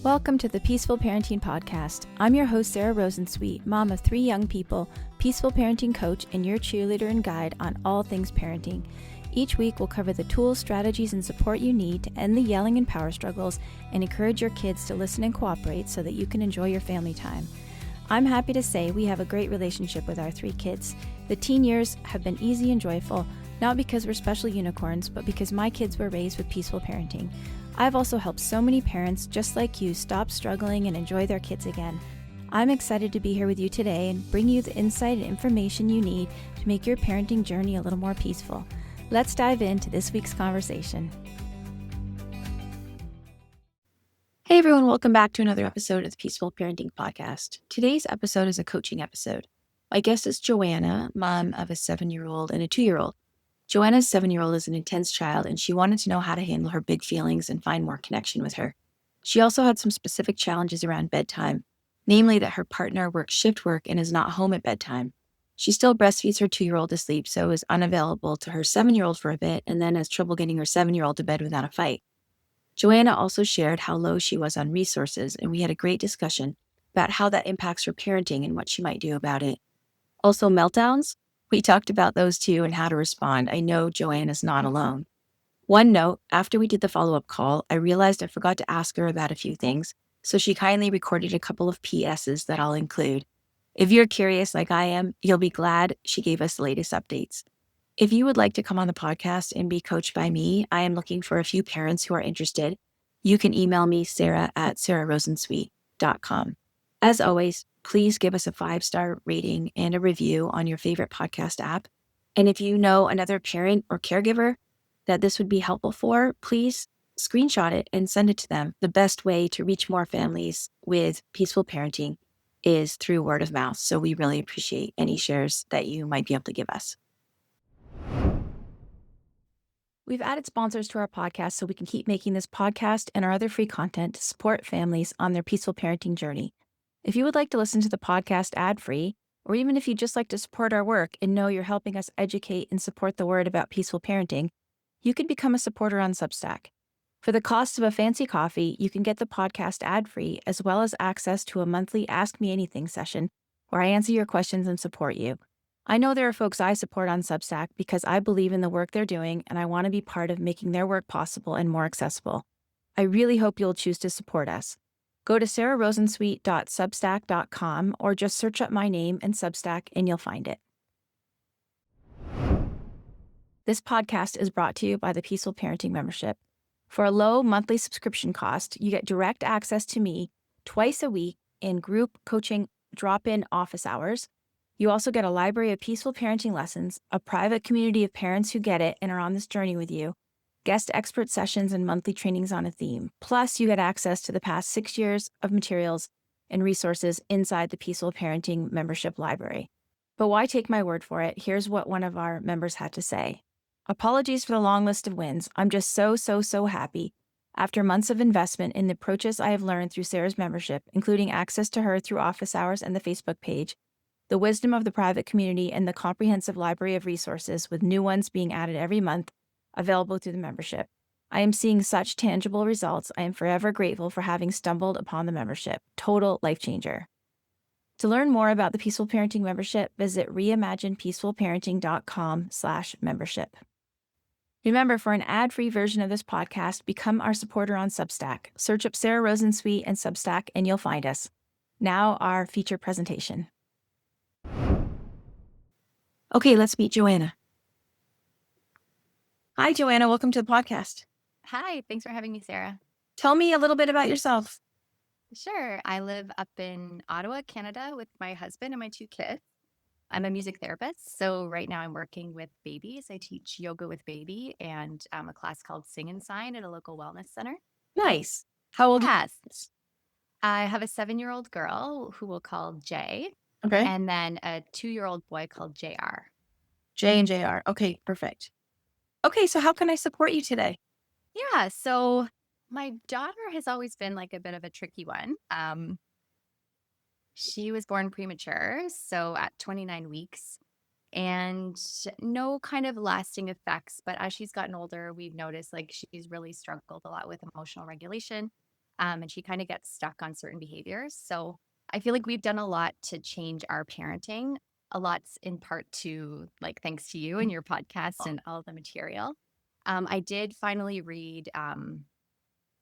Welcome to the Peaceful Parenting Podcast. I'm your host, Sarah Rosensweet, mom of 3 young people, peaceful parenting coach, and your cheerleader and guide on all things parenting. Each week, we'll cover the tools, strategies, and support you need to end the yelling and power struggles and encourage your kids to listen and cooperate so that you can enjoy your family time. I'm happy to say we have a great relationship with our 3 kids. The teen years have been easy and joyful, not because we're special unicorns, but because my kids were raised with peaceful parenting. I've also helped so many parents just like you stop struggling and enjoy their kids again. I'm excited to be here with you today and bring you the insight and information you need to make your parenting journey a little more peaceful. Let's dive into this week's conversation. Hey everyone, welcome back to another episode of the Peaceful Parenting Podcast. Today's episode is a coaching episode. My guest is Joanna, mom of a 7-year-old and a 2-year-old. Joanna's 7-year-old is an intense child, and she wanted to know how to handle her big feelings and find more connection with her. She also had some specific challenges around bedtime, namely that her partner works shift work and is not home at bedtime. She still breastfeeds her 2-year-old to sleep, so is unavailable to her 7-year-old for a bit, and then has trouble getting her 7-year-old to bed without a fight. Joanna also shared how low she was on resources, and we had a great discussion about how that impacts her parenting and what she might do about it. Also, meltdowns. We talked about those too and how to respond. I know Joanna's not alone. One note, after we did the follow-up call, I realized I forgot to ask her about a few things, so she kindly recorded a couple of PSs that I'll include. If you're curious like I am, you'll be glad she gave us the latest updates. If you would like to come on the podcast and be coached by me, I am looking for a few parents who are interested. You can email me, sarah@sarahrosensweet.com. As always, please give us a 5-star rating and a review on your favorite podcast app. And if you know another parent or caregiver that this would be helpful for, please screenshot it and send it to them. The best way to reach more families with peaceful parenting is through word of mouth. So we really appreciate any shares that you might be able to give us. We've added sponsors to our podcast so we can keep making this podcast and our other free content to support families on their peaceful parenting journey. If you would like to listen to the podcast ad-free, or even if you'd just like to support our work and know you're helping us educate and support the word about peaceful parenting, you can become a supporter on Substack. For the cost of a fancy coffee, you can get the podcast ad-free as well as access to a monthly Ask Me Anything session where I answer your questions and support you. I know there are folks I support on Substack because I believe in the work they're doing and I want to be part of making their work possible and more accessible. I really hope you'll choose to support us. Go to sarahrosensweet.substack.com or just search up my name and Substack and you'll find it. This podcast is brought to you by the Peaceful Parenting Membership. For a low monthly subscription cost, you get direct access to me twice a week in group coaching drop-in office hours. You also get a library of peaceful parenting lessons, a private community of parents who get it and are on this journey with you, guest expert sessions and monthly trainings on a theme. Plus, you get access to the past 6 years of materials and resources inside the Peaceful Parenting Membership Library. But why take my word for it? Here's what one of our members had to say. Apologies for the long list of wins. I'm just so happy. After months of investment in the approaches I have learned through Sarah's membership, including access to her through office hours and the Facebook page, the wisdom of the private community, and the comprehensive library of resources with new ones being added every month, available through the membership. I am seeing such tangible results. I am forever grateful for having stumbled upon the membership. Total life changer. To learn more about the Peaceful Parenting Membership, visit reimaginepeacefulparenting.com/membership. Remember, for an ad-free version of this podcast, become our supporter on Substack. Search up Sarah Rosensweet and Substack and you'll find us. Now our feature presentation. Okay, let's meet Joanna. Hi, Joanna. Welcome to the podcast. Hi, thanks for having me, Sarah. Tell me a little bit about yourself. Sure. I live up in Ottawa, Canada with my husband and my 2 kids. I'm a music therapist. So right now I'm working with babies. I teach yoga with baby and a class called Sing and Sign at a local wellness center. Nice. How old are you? Yes. I have a 7-year-old girl who we'll call Jay, Okay. and then a 2-year-old boy called JR. J and JR. Okay, perfect. Okay, so how can I support you today? Yeah. So my daughter has always been like a bit of a tricky one. She was born premature, so at 29 weeks, and no kind of lasting effects. But as she's gotten older, we've noticed like she's really struggled a lot with emotional regulation. and she kind of gets stuck on certain behaviors. So I feel like we've done a lot to change our parenting. A lot's in part to like thanks to you and your podcast and all the material. I did finally read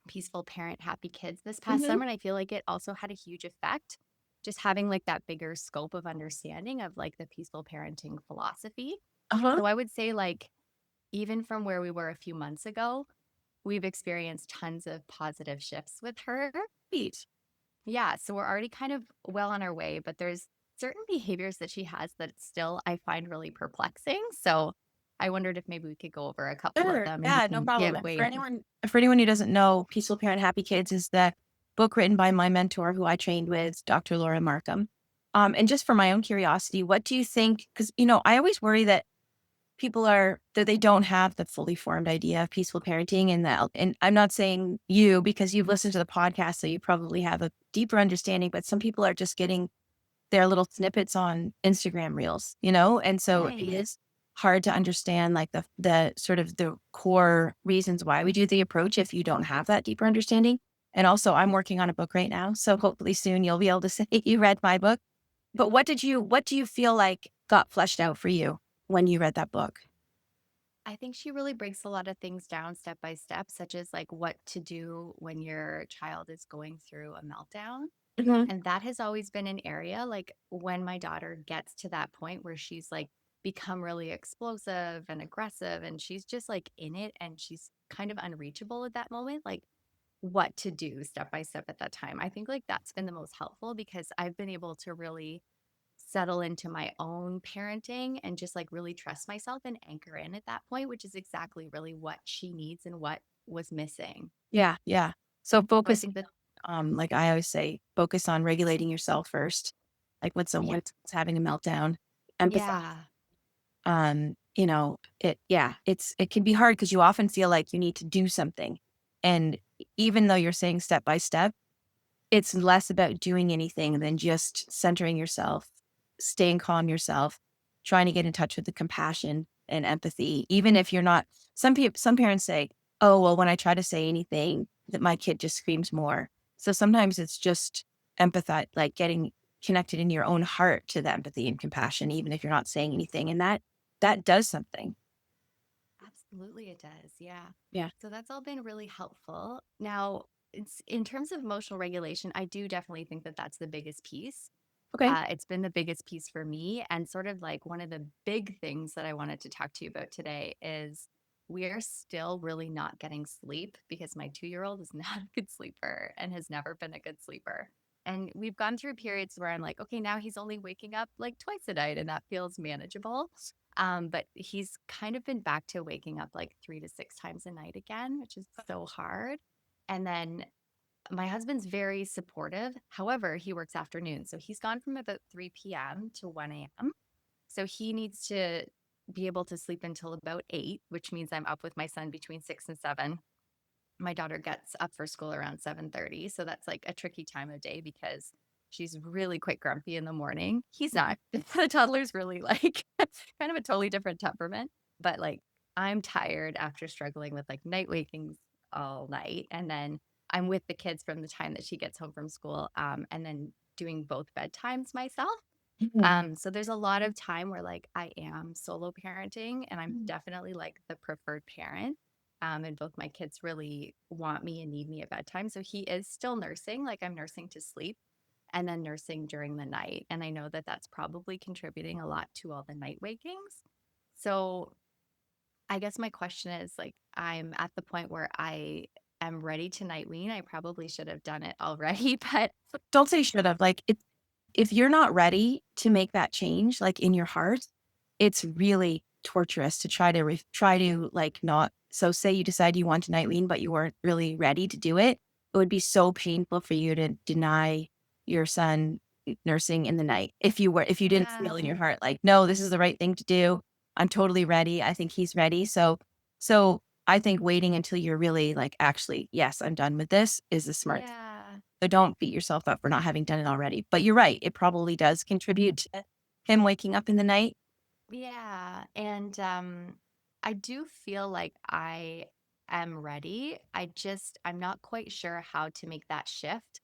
Peaceful Parent, Happy Kids this past Mhm. summer, and I feel like it also had a huge effect. Just having like that bigger scope of understanding of like the peaceful parenting philosophy. Uh-huh. So I would say like even from where we were a few months ago, we've experienced tons of positive shifts with her. Sweet. Yeah, so we're already kind of well on our way, but there's certain behaviors that she has that still I find really perplexing. So I wondered if maybe we could go over a couple of Sure. them and you Yeah, no can problem. give And way for in. anyone who doesn't know, Peaceful Parent Happy Kids is the book written by my mentor who I trained with, Dr. Laura Markham. And just for my own curiosity, what do you think? Because I always worry that that they don't have the fully formed idea of peaceful parenting, and I'm not saying you because you've listened to the podcast, so you probably have a deeper understanding, but some people are just getting their little snippets on Instagram reels, and so it Right. is hard to understand like the sort of the core reasons why we do the approach if you don't have that deeper understanding. And also I'm working on a book right now, so hopefully soon you'll be able to say you read my book. But what do you feel like got fleshed out for you when you read that book? I think she really breaks a lot of things down step by step, such as like what to do when your child is going through a meltdown. Mhm. And that has always been an area like when my daughter gets to that point where she's like become really explosive and aggressive and she's just like in it and she's kind of unreachable at that moment, like what to do step by step at that time. I think like that's been the most helpful because I've been able to really settle into my own parenting and just like really trust myself and anchor in at that point, which is exactly really what she needs and what was missing. Yeah, yeah. So So I focus, think that, like I always say, focus on regulating yourself first. Like when yeah, someone's having a meltdown, empathize. yeah, It can be hard because you often feel like you need to do something. And even though you're saying step by step, it's less about doing anything than just centering yourself, staying calm yourself, trying to get in touch with the compassion and empathy. Even if you're not, some parents say, "Oh, well, when I try to say anything, that my kid just screams more." So sometimes it's just empathize, like getting connected in your own heart to the empathy and compassion, even if you're not saying anything. And that does something. absolutely it does. Yeah. Yeah. So that's all been really helpful. Now, it's in terms of emotional regulation, I do definitely think that that's the biggest piece. Okay. It's been the biggest piece for me. And sort of like one of the big things that I wanted to talk to you about today is we are still really not getting sleep because my 2-year-old is not a good sleeper and has never been a good sleeper. And we've gone through periods where I'm like, okay, now he's only waking up like twice a night and that feels manageable. But he's kind of been back to waking up like 3 to 6 times a night again, which is so hard. And then my husband's very supportive. However, he works afternoons. So he's gone from about 3 p.m. to 1 a.m. So he needs to be able to sleep until about 8, which means I'm up with my son between 6 and 7. My daughter gets up for school around 7:30, so that's like a tricky time of day because she's really quite grumpy in the morning. He's not. The toddler's really like kind of a totally different temperament, but like I'm tired after struggling with like night wakings all night, and then I'm with the kids from the time that she gets home from school, and then doing both bedtimes myself. Mhm. So there's a lot of time where like I am solo parenting and I'm definitely like the preferred parent. And both my kids really want me and need me at bedtime. So he is still nursing, like I'm nursing to sleep and then nursing during the night. And I know that that's probably contributing a lot to all the night wakings. So I guess my question is like, I'm at the point where I am ready to night wean. I probably should have done it already, but Don't say should have. Like if you're not ready to make that change, like in your heart, it's really torturous to try to like not. So say you decide you want to night wean, but you weren't really ready to do it. It would be so painful for you to deny your son nursing in the night if you didn't feel in yeah, your heart like, no, this is the right thing to do. I'm totally ready. I think he's ready. So I think waiting until you're really like, actually, yes, I'm done with this is the smart. yeah. So don't beat yourself up for not having done it already. But you're right. It probably does contribute to him waking up in the night. Yeah, and I do feel like I am ready. I'm not quite sure how to make that shift.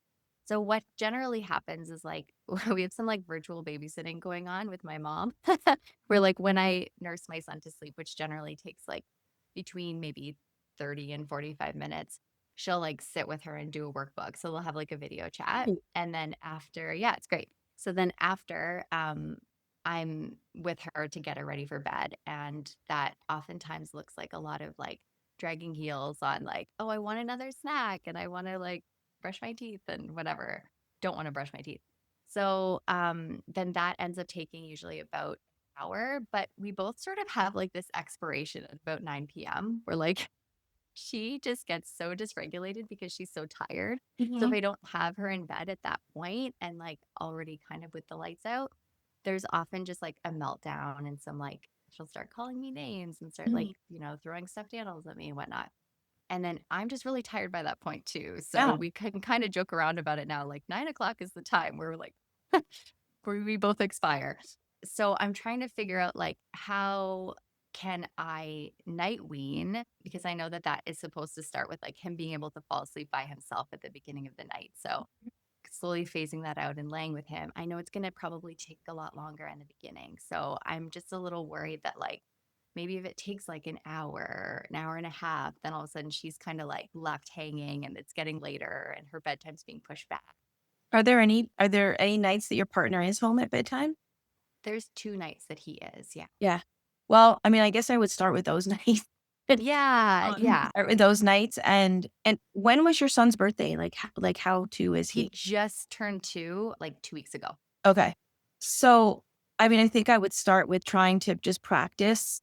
So what generally happens is like we have some like virtual babysitting going on with my mom. Where like when I nurse my son to sleep, which generally takes like between maybe 30 and 45 minutes, she'll like sit with her and do a workbook. So they'll have like a video chat. Right. And then after, yeah, it's great. So then after, I'm with her to get her ready for bed. And that oftentimes looks like a lot of like dragging heels on like, oh, I want another snack and I want to like brush my teeth and whatever. Don't want to brush my teeth. So then that ends up taking usually about an hour, but we both sort of have like this expiration at about 9 p.m. We're like, she just gets so dysregulated because she's so tired. So if Mhm. I don't have her in bed at that point and like already kind of with the lights out, there's often just like a meltdown and some like she'll start calling me names and start like, Mhm. throwing stuffed animals at me and whatnot. And then I'm just really tired by that point too. So Yeah. we can kind of joke around about it now. Like 9 o'clock is the time where we're like where we both expire. So I'm trying to figure out like how can I night wean because I know that that is supposed to start with like him being able to fall asleep by himself at the beginning of the night. So slowly phasing that out and laying with him. I know it's going to probably take a lot longer in the beginning. So I'm just a little worried that like maybe if it takes like an hour and a half, then all of a sudden she's kind of like left hanging and it's getting later and her bedtime's being pushed back. Are there any nights that your partner is home at bedtime? There's 2 nights that he is. Yeah. Yeah. Well, I mean, I guess I would start with those nights. Yeah, yeah. Start with those nights, and when was your son's birthday? Like how to is He he? just turned 2, like, 2 weeks ago. Okay. So, I mean, I think I would start with trying to just practice,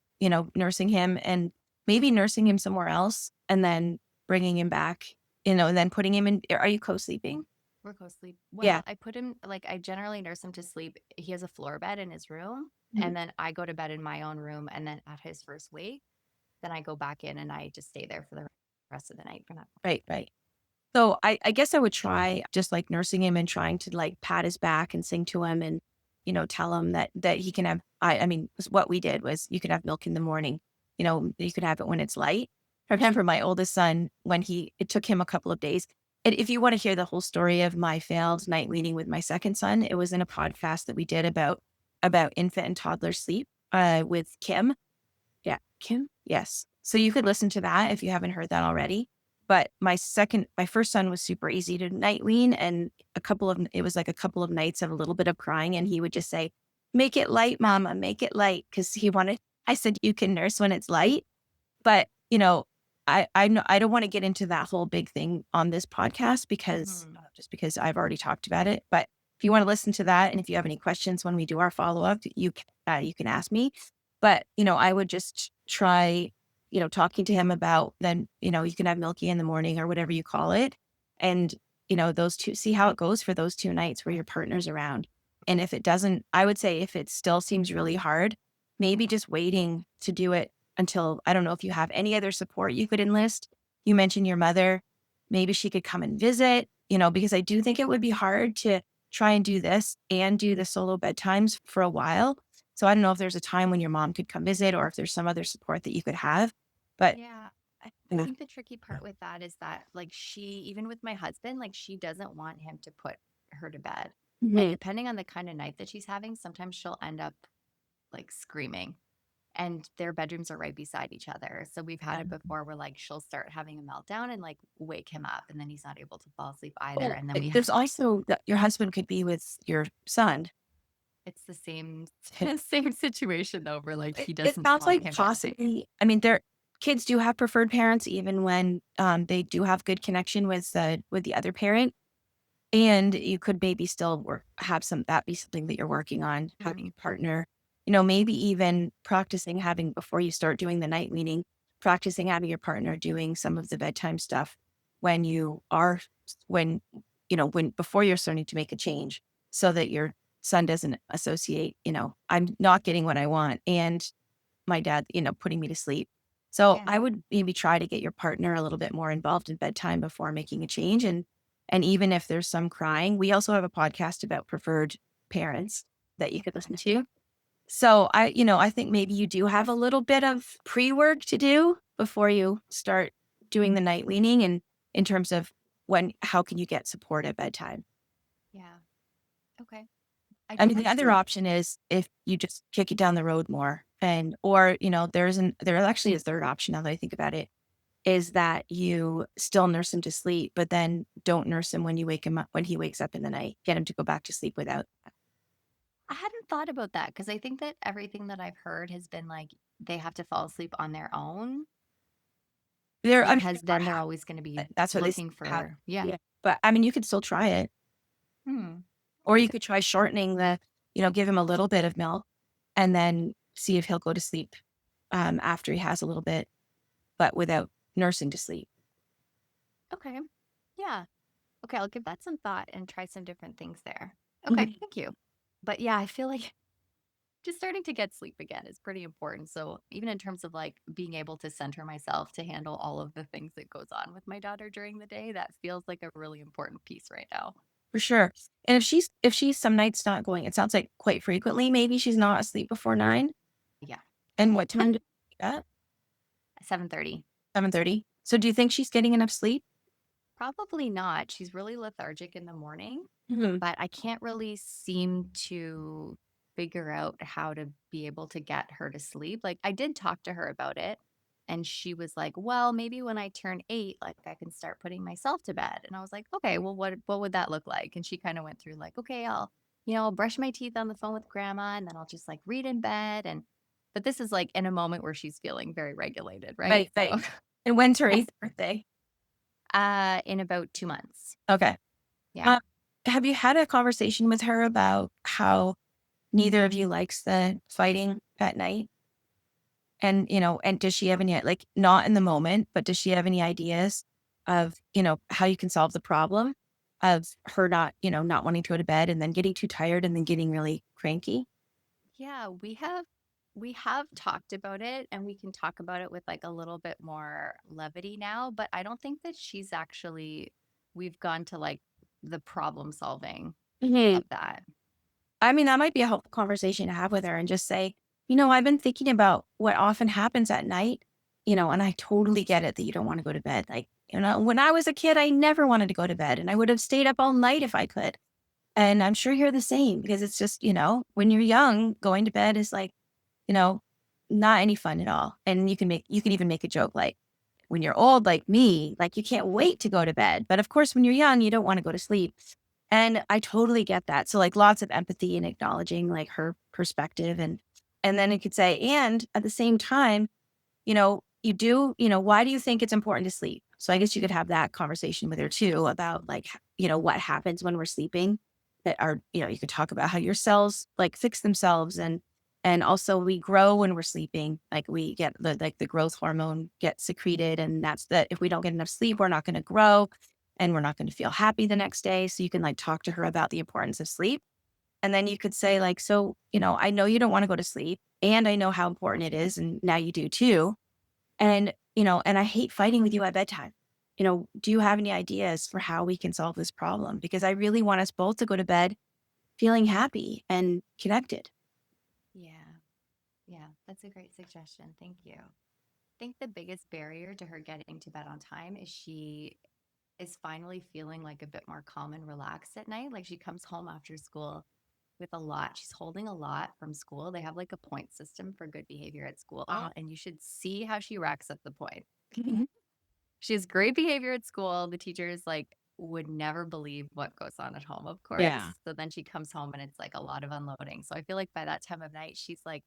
nursing him and maybe nursing him somewhere else and then bringing him back, and then putting him in. Are you co-sleeping? We're co-sleep Yeah. well, I put him like, I generally nurse him to sleep. He has a floor bed in his room, Mhm. and then I go to bed in my own room, and then at his first wake, then I go back in and I just stay there for the rest of the night from that point. Right, right. So I guess I would try just like nursing him and trying to like pat his back and sing to him and, tell him that he can have, I mean, what we did was you could have milk in the morning, you could have it when it's light. I remember my oldest son, it took him a couple of days. And if you want to hear the whole story of my failed night weaning with my second son, it was in a podcast that we did about infant and toddler sleep, with Kim. Yeah, Kim? Yes. So you could listen to that if you haven't heard that already. But my first son was super easy to night wean, and it was like a couple of nights of a little bit of crying, and he would just say, "Make it light, mama, make it light," because I said, "You can nurse when it's light," but I don't want to get into that whole big thing on this podcast because Mhm. just because I've already talked about it. But if you want to listen to that, and if you have any questions when we do our follow up, you can ask me. But I would just try, talking to him about then you can have Milky in the morning or whatever you call it, and those two see how it goes for those 2 nights where your partner's around. And if it doesn't, I would say if it still seems really hard, maybe just waiting to do it until I don't know if you have any other support you could enlist. You mentioned your mother. Maybe she could come and visit, because I do think it would be hard to try and do this and do the solo bedtimes for a while. So I don't know if there's a time when your mom could come visit or if there's some other support that you could have. But Yeah. I yeah. think the tricky part with that is that, like, even with my husband, like, she doesn't want him to put her to bed. And Mhm. depending on the kind of night that she's having, sometimes she'll end up like screaming. And their bedrooms are right beside each other. So we've had Yeah. it before where like she'll start having a meltdown and like wake him up and then he's not able to fall asleep either. Well, And then there's also that your husband could be with your son. it's the same same situation though, where like he It doesn't sounds want like him. possibly, I mean, kids do have preferred parents even when they do have good connection with the other parent. And you could maybe still have that be something that you're working on, having Mhm. a partner, maybe even practicing having before you start doing the night weaning, practicing having your partner doing some of the bedtime stuff when you are, when before you're starting to make a change so that your son doesn't associate, I'm not getting what I want. And my dad, putting me to sleep. So Yeah. I would maybe try to get your partner a little bit more involved in bedtime before making a change. And even if there's some crying, we also have a podcast about preferred parents that you could listen to. So I think maybe you do have a little bit of pre-work to do before you start doing the night weaning and in terms of how can you get support at bedtime? Yeah. Okay. I I do mean, want the to other do. option is if you just kick it down the road more or, there actually a third option now that I think about it, is that you still nurse him to sleep, but then don't nurse him when you wake him up when he wakes up in the night. Get him to go back to sleep without. I hadn't thought about that because I think that everything that I've heard has been like they have to fall asleep on their own I mean, because then they're always going to be that's what they looking have. for, yeah. Yeah. But I mean, you could still try it. Hmm. Or you Okay. could try shortening give him a little bit of milk and then see if he'll go to sleep after he has a little bit, but without nursing to sleep. Okay. Yeah. Okay. I'll give that some thought and try some different things there. Okay. Mhm. Thank you. But yeah, I feel like just starting to get sleep again is pretty important. So even in terms of like being able to center myself to handle all of the things that goes on with my daughter during the day, that feels like a really important piece right now. For sure. And if she's some nights not going, it sounds like quite frequently, maybe she's not asleep before 9. Yeah. And what time at 7:30. 7:30. So do you think she's getting enough sleep? Probably not. She's really lethargic in the morning, Mhm. but I can't really seem to figure out how to be able to get her to sleep. Like I did talk to her about it and she was like, "Well, maybe when I turn 8, like I can start putting myself to bed." And I was like, "Okay, well what would that look like?" And she kind of went through like, "Okay, I'll brush my teeth on the phone with grandma and then I'll just like read in bed." And but this is like in a moment where she's feeling very regulated, right? Right, So, right. And when's her 8th birthday? in about 2 months. Okay. Yeah. Uh, have you had a conversation with her about how neither of you likes the fighting at night? And does she have any, like, not in the moment, but does she have any ideas of, how you can solve the problem of her not wanting to go to bed and then getting too tired and then getting really cranky? Yeah, we have talked about it and we can talk about it with like a little bit more levity now, but I don't think that we've gone to like the problem solving Mhm. of that. I mean, that might be a helpful conversation to have with her and just say, I've been thinking about what often happens at night, and I totally get it that you don't want to go to bed. Like, when I was a kid, I never wanted to go to bed and I would have stayed up all night if I could. And I'm sure you're the same because it's just, when you're young, going to bed is like, you know, not any fun at all. And you can even make a joke like, when you're old like me, like you can't wait to go to bed. But of course, when you're young, you don't want to go to sleep. And I totally get that. So like lots of empathy and acknowledging like her perspective and then it could say, and at the same time, why do you think it's important to sleep? So I guess you could have that conversation with her too about like, what happens when we're sleeping that are, you could talk about how your cells like fix themselves and also we grow when we're sleeping. Like we get the growth hormone gets secreted and that's that if we don't get enough sleep, we're not going to grow and we're not going to feel happy the next day. So you can like talk to her about the importance of sleep. And then you could say like, so, I know you don't want to go to sleep and I know how important it is. And now you do too and I hate fighting with you at bedtime. Do you have any ideas for how we can solve this problem? Because I really want us both to go to bed feeling happy and connected. Yeah. Yeah, that's a great suggestion. Thank you. I think the biggest barrier to her getting to bed on time is she is finally feeling like a bit more calm and relaxed at night. Like she comes home after school with a lot. She's holding a lot from school. They have like a point system for good behavior at school, Uh-huh. and you should see how she racks up the point. Mhm. She has great behavior at school. The teachers like would never believe what goes on at home, of Yeah. course. So then she comes home and it's like a lot of unloading. So I feel like by that time of night, she's like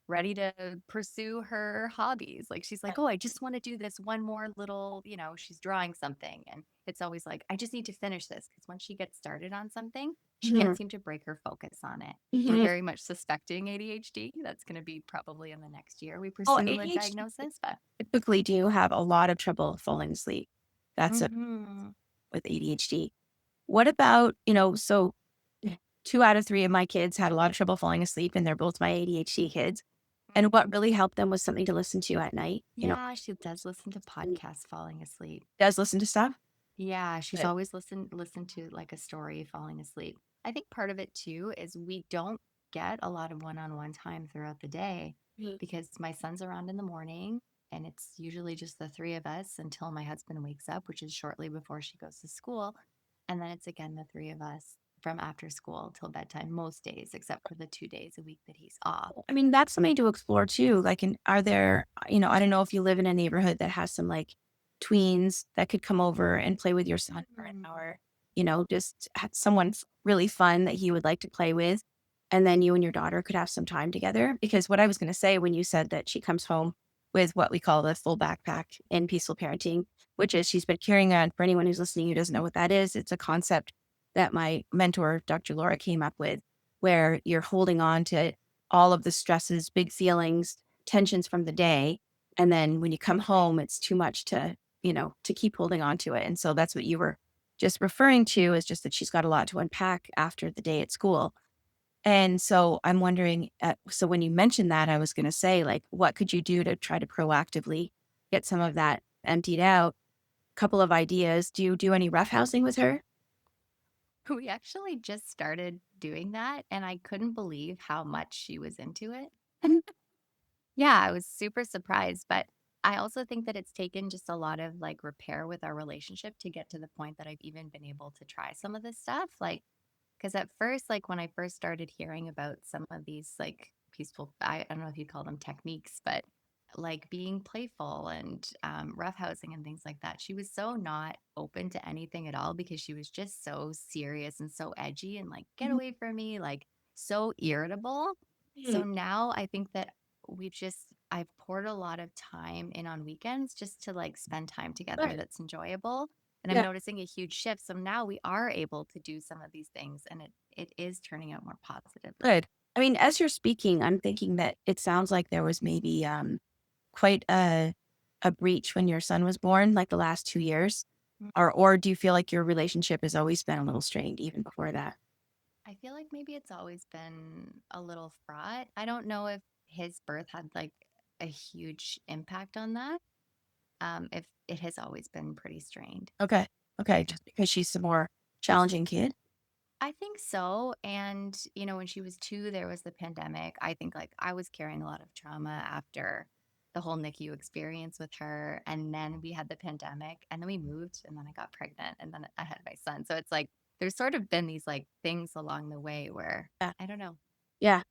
ready to pursue her hobbies. Like she's like, oh, I just want to do this one more little, she's drawing something. And it's always like, I just need to finish this. Because once she gets started on something, she can't Mhm. seem to break her focus on it. We're Mhm. very much suspecting ADHD. That's going to be probably in the next year we Well, pursue a ADHD diagnosis. But typically do have a lot of trouble falling asleep. That's a mhm. with ADHD. What about, so 2 out of 3 of my kids had a lot of trouble falling asleep, and they're both my ADHD kids. And what really helped them was something to listen to at night, Yeah, she does listen to podcasts falling asleep. does listen to stuff. Yeah, she's But always listened to like a story falling asleep. I think part of it too is we don't get a lot of one-on-one time throughout the day Mhm. because my son's around in the morning. and it's usually just the three of us until my husband wakes up, which is shortly before she goes to school. And then it's again the three of us from after school till bedtime most days, except for the 2 days a week that he's off. I mean, that's something to explore too. Like, are there, I don't know if you live in a neighborhood that has some like tweens that could come over and play with your son for an Mm. hour, just someone really fun that he would like to play with. And then you and your daughter could have some time together. Because what I was going to say when you said that she comes home with what we call the full backpack in peaceful parenting, which is she's been carrying on, for anyone who's listening who doesn't know what that is, it's a concept that my mentor, Dr. Laura, came up with, where you're holding on to all of the stresses, big feelings, tensions from the day. And then when you come home, it's too much to keep holding on to it. And so that's what you were just referring to, is just that she's got a lot to unpack after the day at school. And so I'm wondering, so when you mentioned that, I was going to say, like, what could you do to try to proactively get some of that emptied out? Couple of ideas. Do you do any roughhousing with her? We actually just started doing that, and I couldn't believe how much she was into it. Yeah, I was super surprised, but I also think that it's taken just a lot of like repair with our relationship to get to the point that I've even been able to try some of this stuff. Like, because at first, like when I first started hearing about some of these like peaceful, I don't know if you call them techniques, but like being playful and roughhousing and things like that, she was so not open to anything at all because she was just so serious and so edgy and like, get Mhm. away from me, like so irritable. So Mm. now I think that I've poured a lot of time in on weekends just to like spend time together Good. that's enjoyable, and I'm Yeah. noticing a huge shift. So now we are able to do some of these things, and it is turning out more positively. Good. I mean, as you're speaking, I'm thinking that it sounds like there was maybe quite a breach when your son was born, like the last 2 years, Mm. or do you feel like your relationship has always been a little strained even before that? I feel like maybe it's always been a little fraught. I don't know if his birth had like a huge impact on that. If it has always been pretty strained. Okay. Okay. Just because she's a more challenging kid. I think so. And, when she was 2, there was the pandemic. I think like I was carrying a lot of trauma after the whole NICU experience with her. And then we had the pandemic, and then we moved, and then I got pregnant, and then I had my son. So it's like there's sort of been these like things along the way where Yeah. I don't know. Yeah.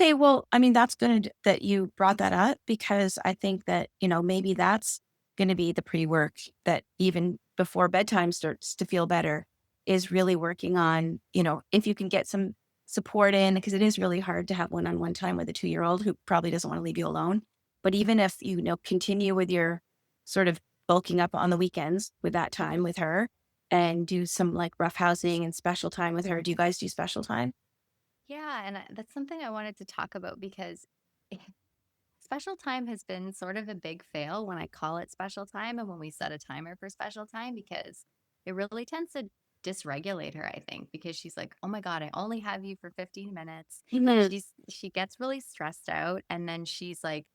Okay, well, I mean, that's good that you brought that up, because I think that, maybe that's going to be the pre-work, that even before bedtime starts to feel better, is really working on, if you can get some support in, because it is really hard to have one-on-one time with a 2-year-old who probably doesn't want to leave you alone. But even if continue with your sort of bulking up on the weekends with that time with her, and do some like rough housing and special time with her. Do you guys do special time? Yeah. And that's something I wanted to talk about because special time has been sort of a big fail when I call it special time and when we set a timer for special time, because it really tends to dysregulate her, I think, because she's like, "Oh my god, I only have you for 15 minutes." Mhm. She gets really stressed out, and then she's like,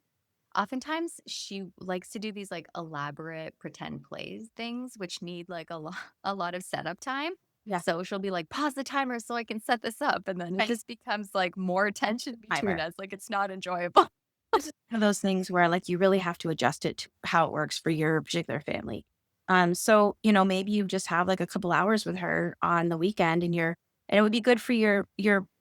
oftentimes she likes to do these like elaborate pretend plays things which need like a lot of setup time. Yeah. So she'll be like, "Pause the timer so I can set this up." And then it Right. just becomes like more tension between Timer. us. Like it's not enjoyable. This is one of those things where, like, you really have to adjust it to how it works for your particular family. So, maybe you just have like a couple hours with her on the weekend, and it would be good for your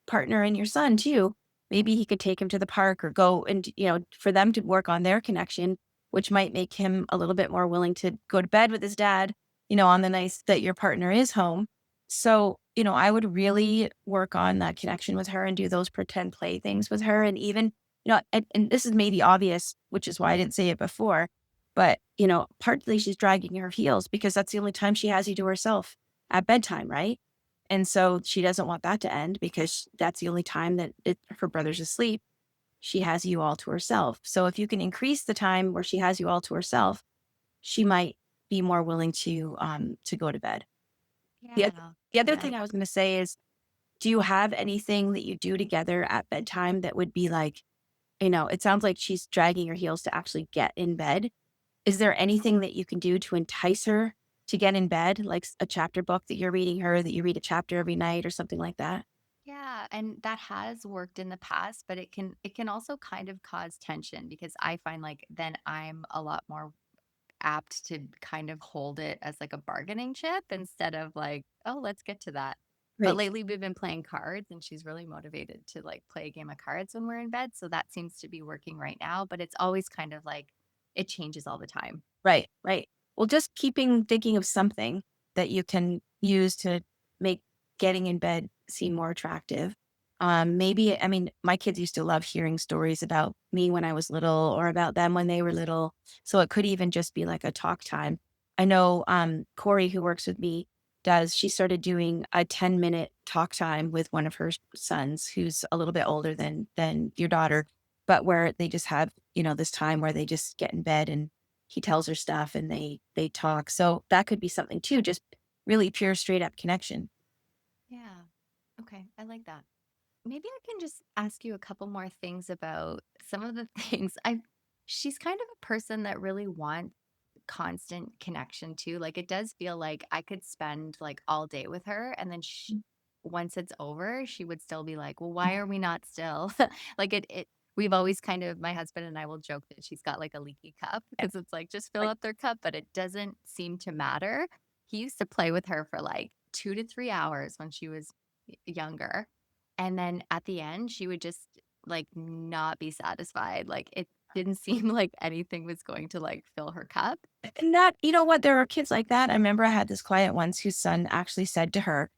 partner and your son too. Maybe he could take him to the park, or go and, for them to work on their connection, which might make him a little bit more willing to go to bed with his dad, on the nights that your partner is home. So, I would really work on that connection with her and do those pretend play things with her. And even, and this is maybe obvious, which is why I didn't say it before, but, partly she's dragging her heels because that's the only time she has you to herself at bedtime, right? And so she doesn't want that to end, because that's the only time that her brother's asleep. She has you all to herself. So if you can increase the time where she has you all to herself, she might be more willing to go to bed. The, oth- Yeah. the other Yeah. thing I was going to say is, do you have anything that you do together at bedtime that would be like, it sounds like she's dragging her heels to actually get in bed. Is there anything that you can do to entice her to get in bed, like a chapter book that you're reading her, that you read a chapter every night or something like that? Yeah, and that has worked in the past, but it can also kind of cause tension because I find like then I'm a lot more apt to kind of hold it as like a bargaining chip instead of like, oh, let's get to that. But Right. lately we've been playing cards and she's really motivated to like play a game of cards when we're in bed. So that seems to be working right now, but it's always kind of like it changes all the time. Right, right. Well, just keeping thinking of something that you can use to make getting in bed seem more attractive. Maybe, I mean, my kids used to love hearing stories about me when I was little or about them when they were little. So it could even just be like a talk time. I know Corey, who works with me, she started doing a 10-minute talk time with one of her sons who's a little bit older than your daughter, but where they just have, this time where they just get in bed and he tells her stuff and they talk. So that could be something too, just really pure straight up connection. Yeah. Okay. I like that. Maybe I can just ask you a couple more things about some of the things I she's kind of a person that really wants constant connection too. Like it does feel like I could spend like all day with her and then once it's over, she would still be like, "Well, why are we not still?" like it we've always kind of my husband and I will joke that she's got like a leaky cup because it's like just fill Like, up their cup, but it doesn't seem to matter. He used to play with her for like 2 to 3 hours when she was younger. And then at the end, she would just like not be satisfied. Like it didn't seem like anything was going to like fill her cup. and that, you know what, there are kids like that. I remember I had this client once whose son actually said to her,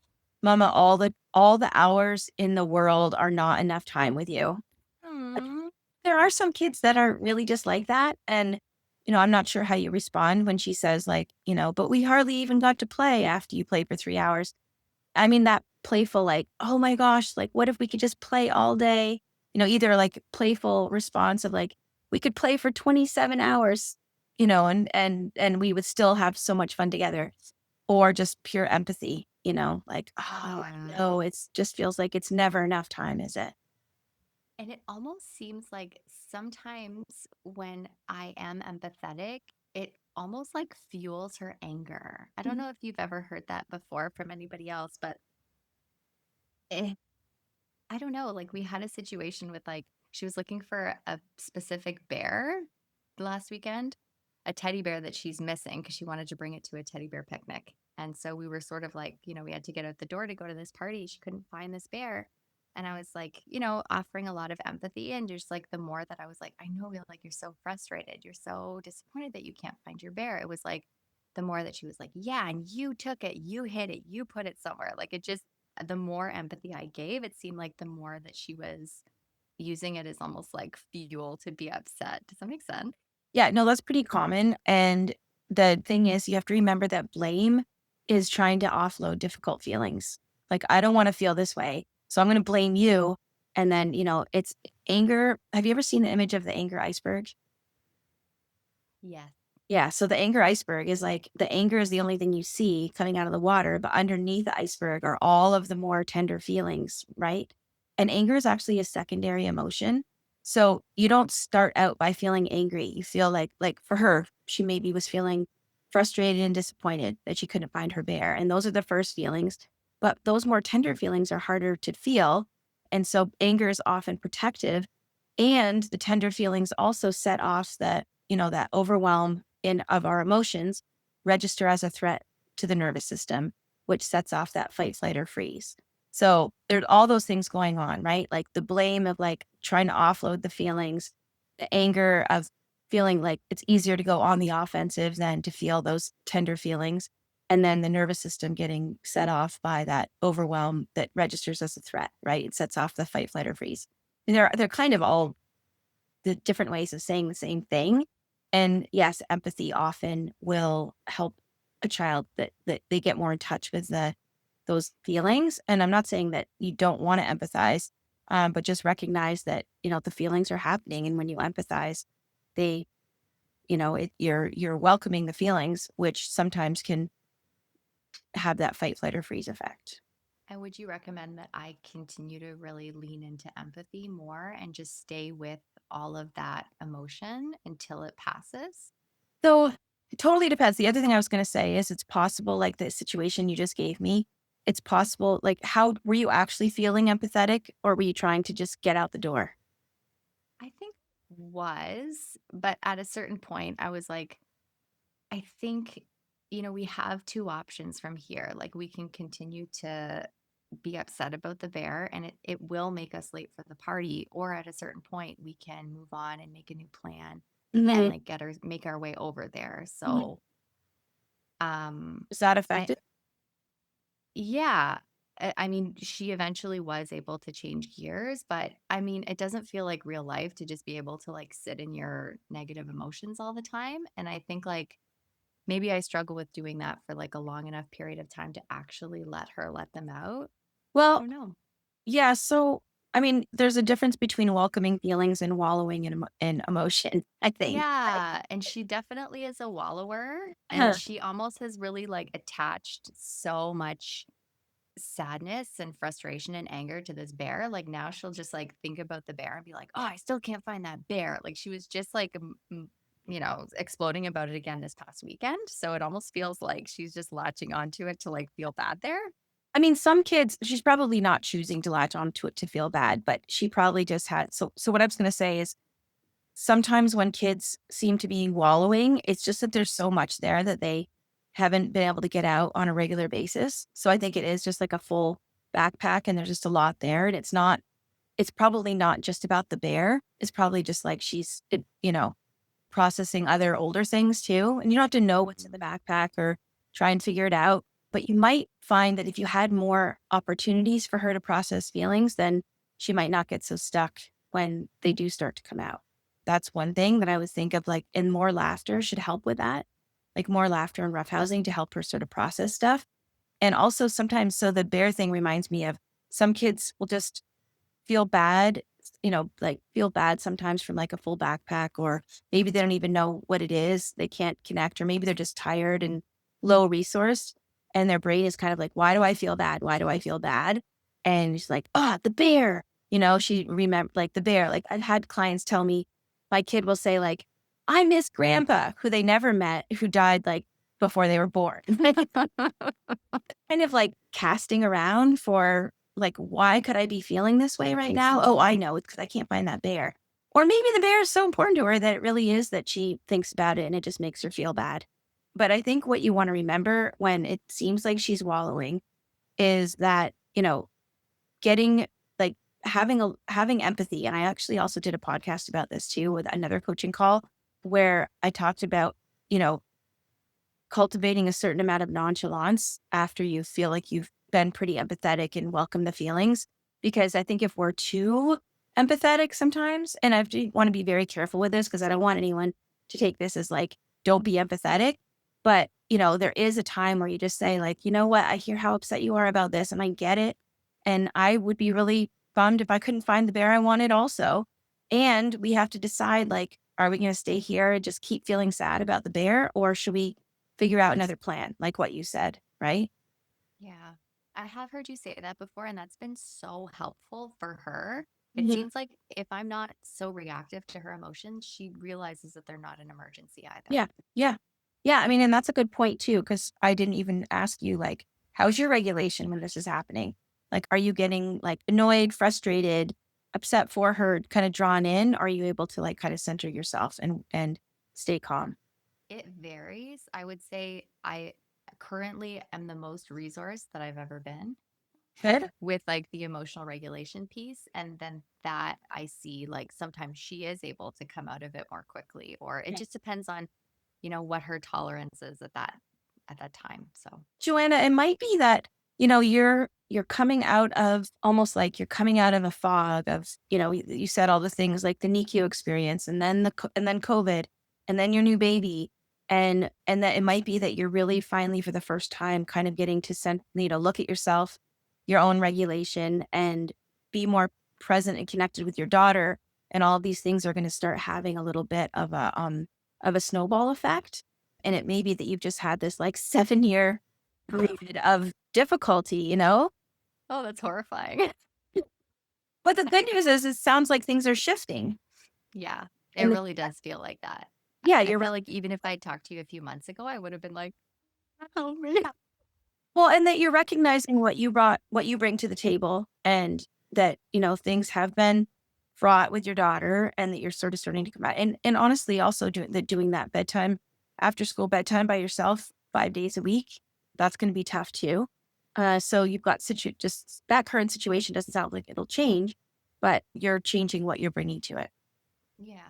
Mama, all the hours in the world are not enough time with you. Hmm. There are some kids that are really just like that. And, I'm not sure how you respond when she says, like, but we hardly even got to play after you played for 3 hours. I mean, that playful, like, "Oh my gosh, like, what if we could just play all day?" Either like playful response of like, "We could play for 27 hours," and we would still have so much fun together, or just pure empathy, like, "Oh, Yeah. no, it's just feels like it's never enough time, is it?" And it almost seems like sometimes when I am empathetic, it almost like fuels her anger. I don't Mhm. know if you've ever heard that before from anybody else, but eh, I don't know. Like we had a situation with like she was looking for a specific bear last weekend, a teddy bear that she's missing because she wanted to bring it to a teddy bear picnic. And so we were sort of like, we had to get out the door to go to this party. She couldn't find this bear. And I was like, offering a lot of empathy. And just like the more that I was like, I know like you're so frustrated. You're so disappointed that you can't find your bear. It was like the more that she was like, yeah, and you took it, you hid it, you put it somewhere. Like it just the more empathy I gave, it seemed like the more that she was using it as almost like fuel to be upset. Does that make sense? Yeah, no, that's pretty common, and the thing is, you have to remember that blame is trying to offload difficult feelings. Like, "I don't wanna feel this way, so I'm gonna blame you," and then, it's anger. Have you ever seen the image of the anger iceberg? Yes. Yeah, so the anger iceberg is like the anger is the only thing you see coming out of the water, but underneath the iceberg are all of the more tender feelings, right? And anger is actually a secondary emotion. So you don't start out by feeling angry. You feel like for her, she maybe was feeling frustrated and disappointed that she couldn't find her bear. And those are the first feelings. But those more tender feelings are harder to feel. And so anger is often protective. And the tender feelings also set off that overwhelm in of our emotions register as a threat to the nervous system, which sets off that fight, flight, or freeze. So there's all those things going on, right? Like the blame of like trying to offload the feelings, the anger of feeling like it's easier to go on the offensive than to feel those tender feelings. And then the nervous system getting set off by that overwhelm that registers as a threat, right? It sets off the fight, flight, or freeze. And they're kind of all the different ways of saying the same thing. And yes, empathy often will help a child that they get more in touch with those feelings. And I'm not saying that you don't want to empathize, but just recognize that the feelings are happening, and when you empathize, they you're welcoming the feelings, which sometimes can have that fight, flight, or freeze effect. And would you recommend that I continue to really lean into empathy more and just stay with all of that emotion until it passes? So it totally depends. The other thing I was going to say is it's possible, like the situation you just gave me, it's possible, like, how were you actually feeling empathetic, or were you trying to just get out the door? I think was, but at a certain point, I was like, I think, we have two options from here. Like, we can continue to be upset about the bear and it will make us late for the party. Or at a certain point, we can move on and make a new plan and Mhm. like make our way over there. Mhm. So, um, Was that I, effective? yeah, I mean, she eventually was able to change gears, but I mean, it doesn't feel like real life to just be able to like sit in your negative emotions all the time. And I think like, maybe I struggle with doing that for like a long enough period of time to actually let them out. I Well, don't know. yeah, so, I mean, there's a difference between welcoming feelings and wallowing in emotion, I think, right? Yeah, and she definitely is a wallower, and she almost has really like attached so much sadness and frustration and anger to this bear. Like now she'll just like think about the bear and be like, "Oh, I still can't find that bear." Like she was just like exploding about it again this past weekend. So it almost feels like she's just latching onto it to like feel bad there. I mean, some kids, she's probably not choosing to latch onto it to feel bad, but she probably just had, so what I was gonna say is sometimes when kids seem to be wallowing, it's just that there's so much there that they haven't been able to get out on a regular basis. So I think it is just like a full backpack and there's just a lot there. And it's probably not just about the bear. It's probably just like processing other older things too. And you don't have to know what's in the backpack or try and figure it out. But you might find that if you had more opportunities for her to process feelings, then she might not get so stuck when they do start to come out. That's one thing that I would think of, like, and more laughter should help with that, like more laughter and roughhousing to help her sort of process stuff. And also sometimes, so the bear thing reminds me of some kids will just feel bad, like feel bad sometimes from like a full backpack, or maybe they don't even know what it is. They can't connect, or maybe they're just tired and low resourced. And their brain is kind of like, why do I feel bad? Why do I feel bad? And she's like, ah, the bear. She remember like the bear. Like I've had clients tell me, my kid will say, like, I miss grandpa, who they never met, who died like before they were born. Kind of like casting around for like, why could I be feeling this way right now? Oh, I know. It's because I can't find that bear. Or maybe the bear is so important to her that it really is that she thinks about it and it just makes her feel bad. But I think what you want to remember when it seems like she's wallowing is that, getting like having empathy. And I actually also did a podcast about this too with another coaching call where I talked about, you know, cultivating a certain amount of nonchalance after you feel like you've been pretty empathetic and welcome the feelings. Because I think if we're too empathetic sometimes, and I want to be very careful with this because I don't want anyone to take this as like, don't be empathetic. But, there is a time where you just say, like, you know what, I hear how upset you are about this and I get it. And I would be really bummed if I couldn't find the bear I wanted also. And we have to decide, like, are we going to stay here and just keep feeling sad about the bear, or should we figure out another plan, like what you said, right? Yeah. I have heard you say that before, and that's been so helpful for her. It Mhm. seems like if I'm not so reactive to her emotions, she realizes that they're not an emergency either. Yeah. Yeah. Yeah. I mean, and that's a good point too, because I didn't even ask you, like, how's your regulation when this is happening? Like, are you getting like annoyed, frustrated, upset for her, kind of drawn in? Are you able to like kind of center yourself and stay calm? It varies. I would say I currently am the most resourced that I've ever been Good. with like the emotional regulation piece. And then that I see like sometimes she is able to come out of it more quickly, or it Yeah. just depends on, what her tolerance is at that time. So Joanna, it might be that, you're coming out of, almost like you're coming out of a fog of, you said all the things like the NICU experience, and then and then COVID, and then your new baby. And that it might be that you're really finally for the first time kind of getting to look at yourself, your own regulation, and be more present and connected with your daughter. And all of these things are going to start having a little bit of a snowball effect. And it may be that you've just had this like 7 year period of difficulty, oh, that's horrifying. But the good news is it sounds like things are shifting. Yeah, it And really does feel like that. yeah, I you're right. feel like even if I talked to you a few months ago, I would have been like, help me. Well, and that you're recognizing what you bring to the table, and that, things have been fraught with your daughter, and that you're sort of starting to come out. And honestly, also doing that bedtime, after school bedtime by yourself 5 days a week, that's going to be tough too. So you've got just that current situation doesn't sound like it'll change, but you're changing what you're bringing to it. Yeah.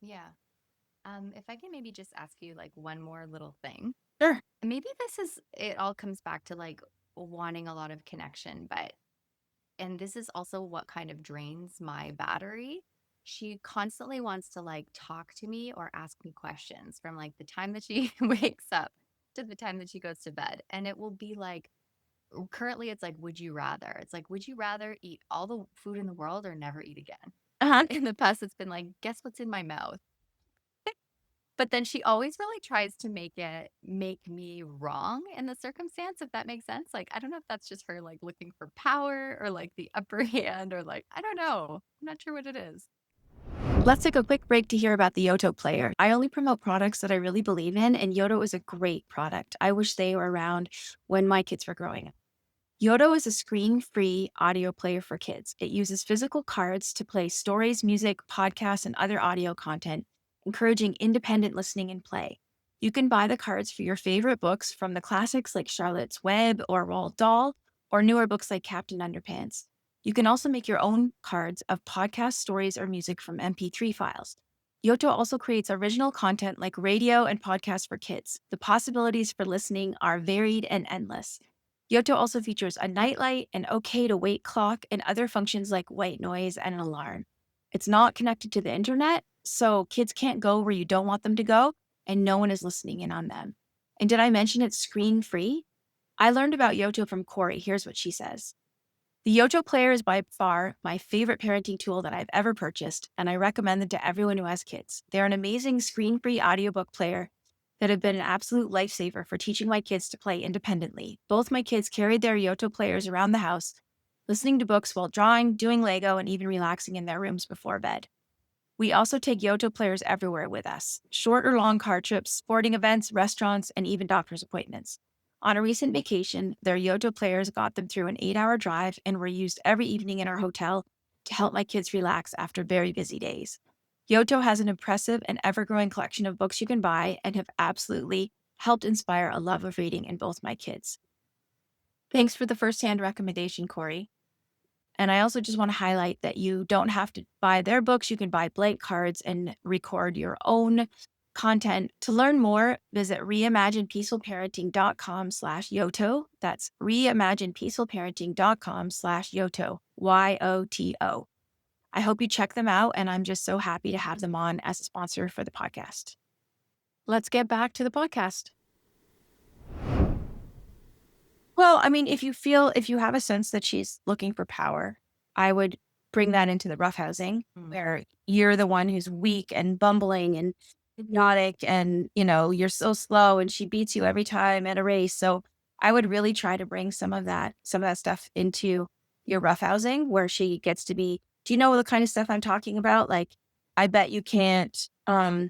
Yeah. If I can maybe just ask you like one more little thing. Sure. Maybe this is it all comes back to like wanting a lot of connection, but and this is also what kind of drains my battery. She constantly wants to like talk to me or ask me questions from like the time that she wakes up to the time that she goes to bed. And it will be like currently it's like, would you rather? It's like, would you rather eat all the food in the world or never eat again? Uh-huh. In the past, it's been like, guess what's in my mouth? But then she always really tries to make me wrong in the circumstance, if that makes sense. Like, I don't know if that's just her like looking for power or like the upper hand or like, I don't know. I'm not sure what it is. Let's take a quick break to hear about the Yoto player. I only promote products that I really believe in, and Yoto is a great product. I wish they were around when my kids were growing up. Yoto is a screen-free audio player for kids. It uses physical cards to play stories, music, podcasts, and other audio content, encouraging independent listening and play. You can buy the cards for your favorite books, from the classics like Charlotte's Web or Roald Dahl, or newer books like Captain Underpants. You can also make your own cards of podcast stories or music from MP3 files. Yoto also creates original content like radio and podcasts for kids. The possibilities for listening are varied and endless. Yoto also features a nightlight, an okay to wait clock, and other functions like white noise and an alarm. It's not connected to the internet, so kids can't go where you don't want them to go, and no one is listening in on them. And did I mention it's screen free? I learned about Yoto from Corey. Here's what she says. The Yoto Player is by far my favorite parenting tool that I've ever purchased, and I recommend them to everyone who has kids. They're an amazing screen-free audiobook player that have been an absolute lifesaver for teaching my kids to play independently. Both my kids carried their Yoto players around the house, listening to books while drawing, doing Lego, and even relaxing in their rooms before bed. We also take Yoto players everywhere with us: short or long car trips, sporting events, restaurants, and even doctor's appointments. On a recent vacation, their Yoto players got them through an 8-hour drive and were used every evening in our hotel to help my kids relax after very busy days. Yoto has an impressive and ever growing collection of books you can buy, and have absolutely helped inspire a love of reading in both my kids. Thanks for the firsthand recommendation, Corey. And I also just want to highlight that you don't have to buy their books. You can buy blank cards and record your own content. To learn more, visit reimaginepeacefulparenting.com/Yoto. That's reimaginepeacefulparenting.com/Yoto, Yoto. I hope you check them out, and I'm just so happy to have them on as a sponsor for the podcast. Let's get back to the podcast. Well, I mean, if you have a sense that she's looking for power, I would bring that into the roughhousing, Mm. where you're the one who's weak and bumbling and hypnotic, and, you're so slow and she beats you every time at a race. So I would really try to bring some of that stuff into your roughhousing, where she gets to be, do you know the kind of stuff I'm talking about? Like, I bet you can't, I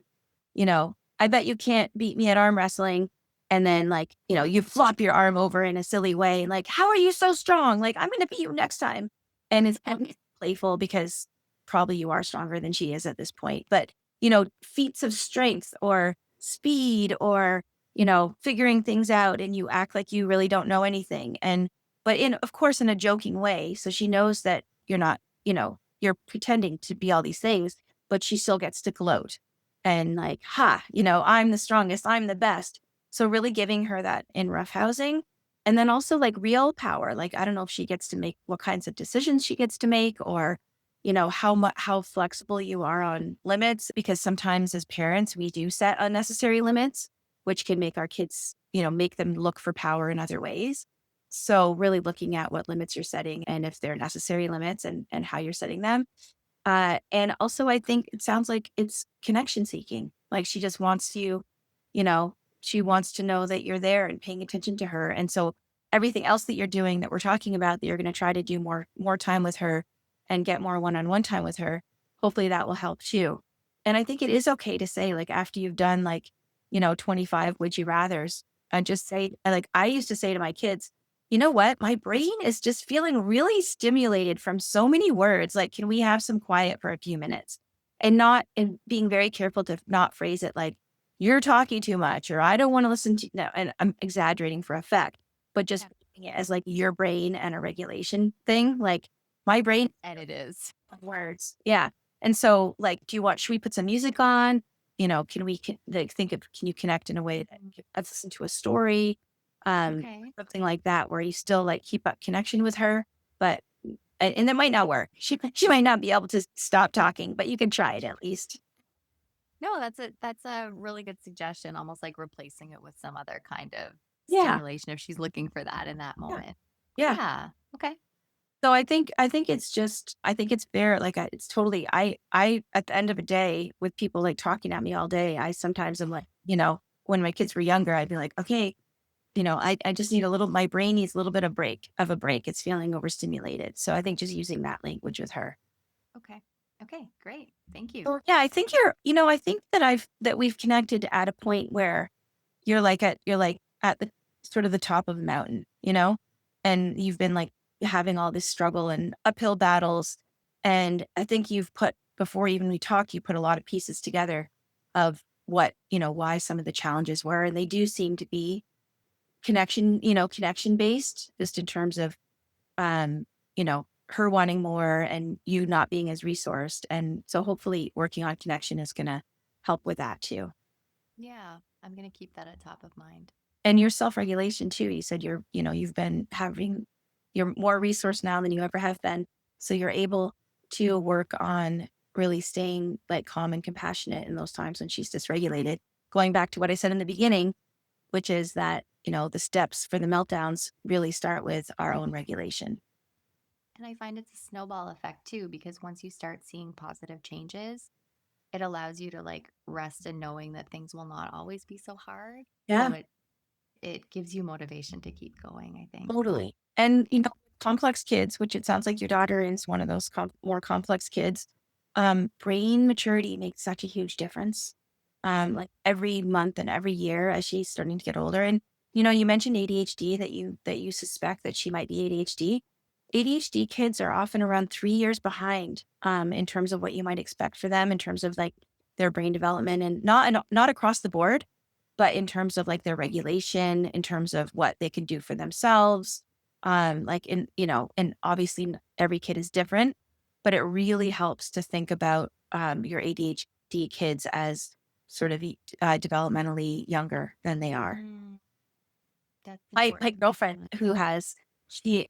bet you can't beat me at arm wrestling. And then, like, you flop your arm over in a silly way. Like, how are you so strong? Like, I'm going to beat you next time. And it's kind of playful, because probably you are stronger than she is at this point. But, feats of strength or speed, or, figuring things out, and you act like you really don't know anything. But of course, in a joking way. So she knows that you're not, you're pretending to be all these things, but she still gets to gloat and, like, I'm the strongest, I'm the best. So really giving her that in roughhousing. And then also, like, real power. Like, I don't know if she gets to make what kinds of decisions she gets to make, or, how flexible you are on limits, because sometimes as parents, we do set unnecessary limits, which can make our kids, make them look for power in other ways. So really looking at what limits you're setting, and if they're necessary limits, and how you're setting them. And also, I think it sounds like it's connection seeking. Like, she just wants you, you know, she wants to know that you're there and paying attention to her. And so everything else that you're doing, that we're talking about, that you're going to try to do more time with her and get more one-on-one time with her, hopefully that will help too. And I think it is okay to say, like, after you've done, like, 25 would you rathers, and just say, like I used to say to my kids, you know what? My brain is just feeling really stimulated from so many words. Like, can we have some quiet for a few minutes? And being very careful to not phrase it like, you're talking too much, or I don't want to listen to no, and I'm exaggerating for effect, but just Yeah. making it as like your brain and a regulation thing. Like my brain And it is. words. Yeah. And so like, should we put some music on? Can we like think of, can you connect in a way that let's listen to a story? Okay. Something like that where you still like keep up connection with her, but and that might not work. She might not be able to stop talking, but you can try it at least. No, that's a really good suggestion, almost like replacing it with some other kind of Yeah. stimulation if she's looking for that in that Yeah. moment. Yeah. Yeah. Okay. So I think it's just I think it's fair. Like it's totally I at the end of a day with people like talking at me all day, I sometimes am like, when my kids were younger, I'd be like, okay, I just need my brain needs a little bit of a break. It's feeling overstimulated. So I think just using that language with her. Okay. Okay. Great. Thank you. So yeah, I think I think that we've connected at a point where you're like at the sort of the top of the mountain, and you've been like having all this struggle and uphill battles. And I think before even we talk, you put a lot of pieces together of why some of the challenges were. And they do seem to be connection based, just in terms of, her wanting more and you not being as resourced. And so hopefully working on connection is going to help with that too. Yeah. I'm going to keep that at top of mind. And your self-regulation too. You said you're more resourced now than you ever have been. So you're able to work on really staying like calm and compassionate in those times when she's dysregulated. Going back to what I said in the beginning, which is that, the steps for the meltdowns really start with our own regulation. And I find it's a snowball effect too, because once you start seeing positive changes, it allows you to like rest in knowing that things will not always be so hard. So Yeah. it gives you motivation to keep going, I think. Totally. And, complex kids, which it sounds like your daughter is one of those more complex kids, brain maturity makes such a huge difference. Like every month and every year as she's starting to get older. And, you mentioned ADHD that you suspect that she might be ADHD. ADHD kids are often around 3 years behind, in terms of what you might expect for them in terms of like their brain development and not across the board, but in terms of like their regulation, in terms of what they can do for themselves. And obviously every kid is different, but it really helps to think about your ADHD kids as sort of developmentally younger than they are. Mm, that's My important. girlfriend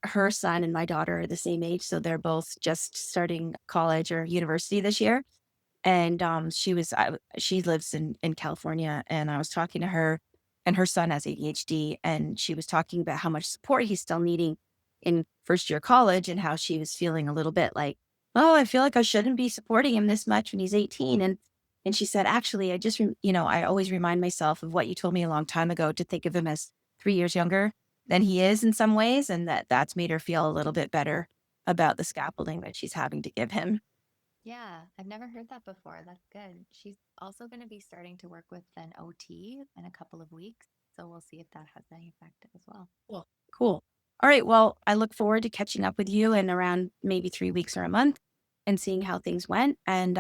her son and my daughter are the same age, so they're both just starting college or university this year. And, she lives in California, and I was talking to her, and her son has ADHD, and she was talking about how much support he's still needing in first year college and how she was feeling a little bit like, "Oh, I feel like I shouldn't be supporting him this much when he's 18." And she said, "Actually, I always remind myself of what you told me a long time ago to think of him as 3 years younger than he is in some ways," and that's made her feel a little bit better about the scaffolding that she's having to give him. Yeah, I've never heard that before. That's good. She's also going to be starting to work with an OT in a couple of weeks. So we'll see if that has any effect as well. Cool. Cool. All right. Well, I look forward to catching up with you in around maybe 3 weeks or a month and seeing how things went. And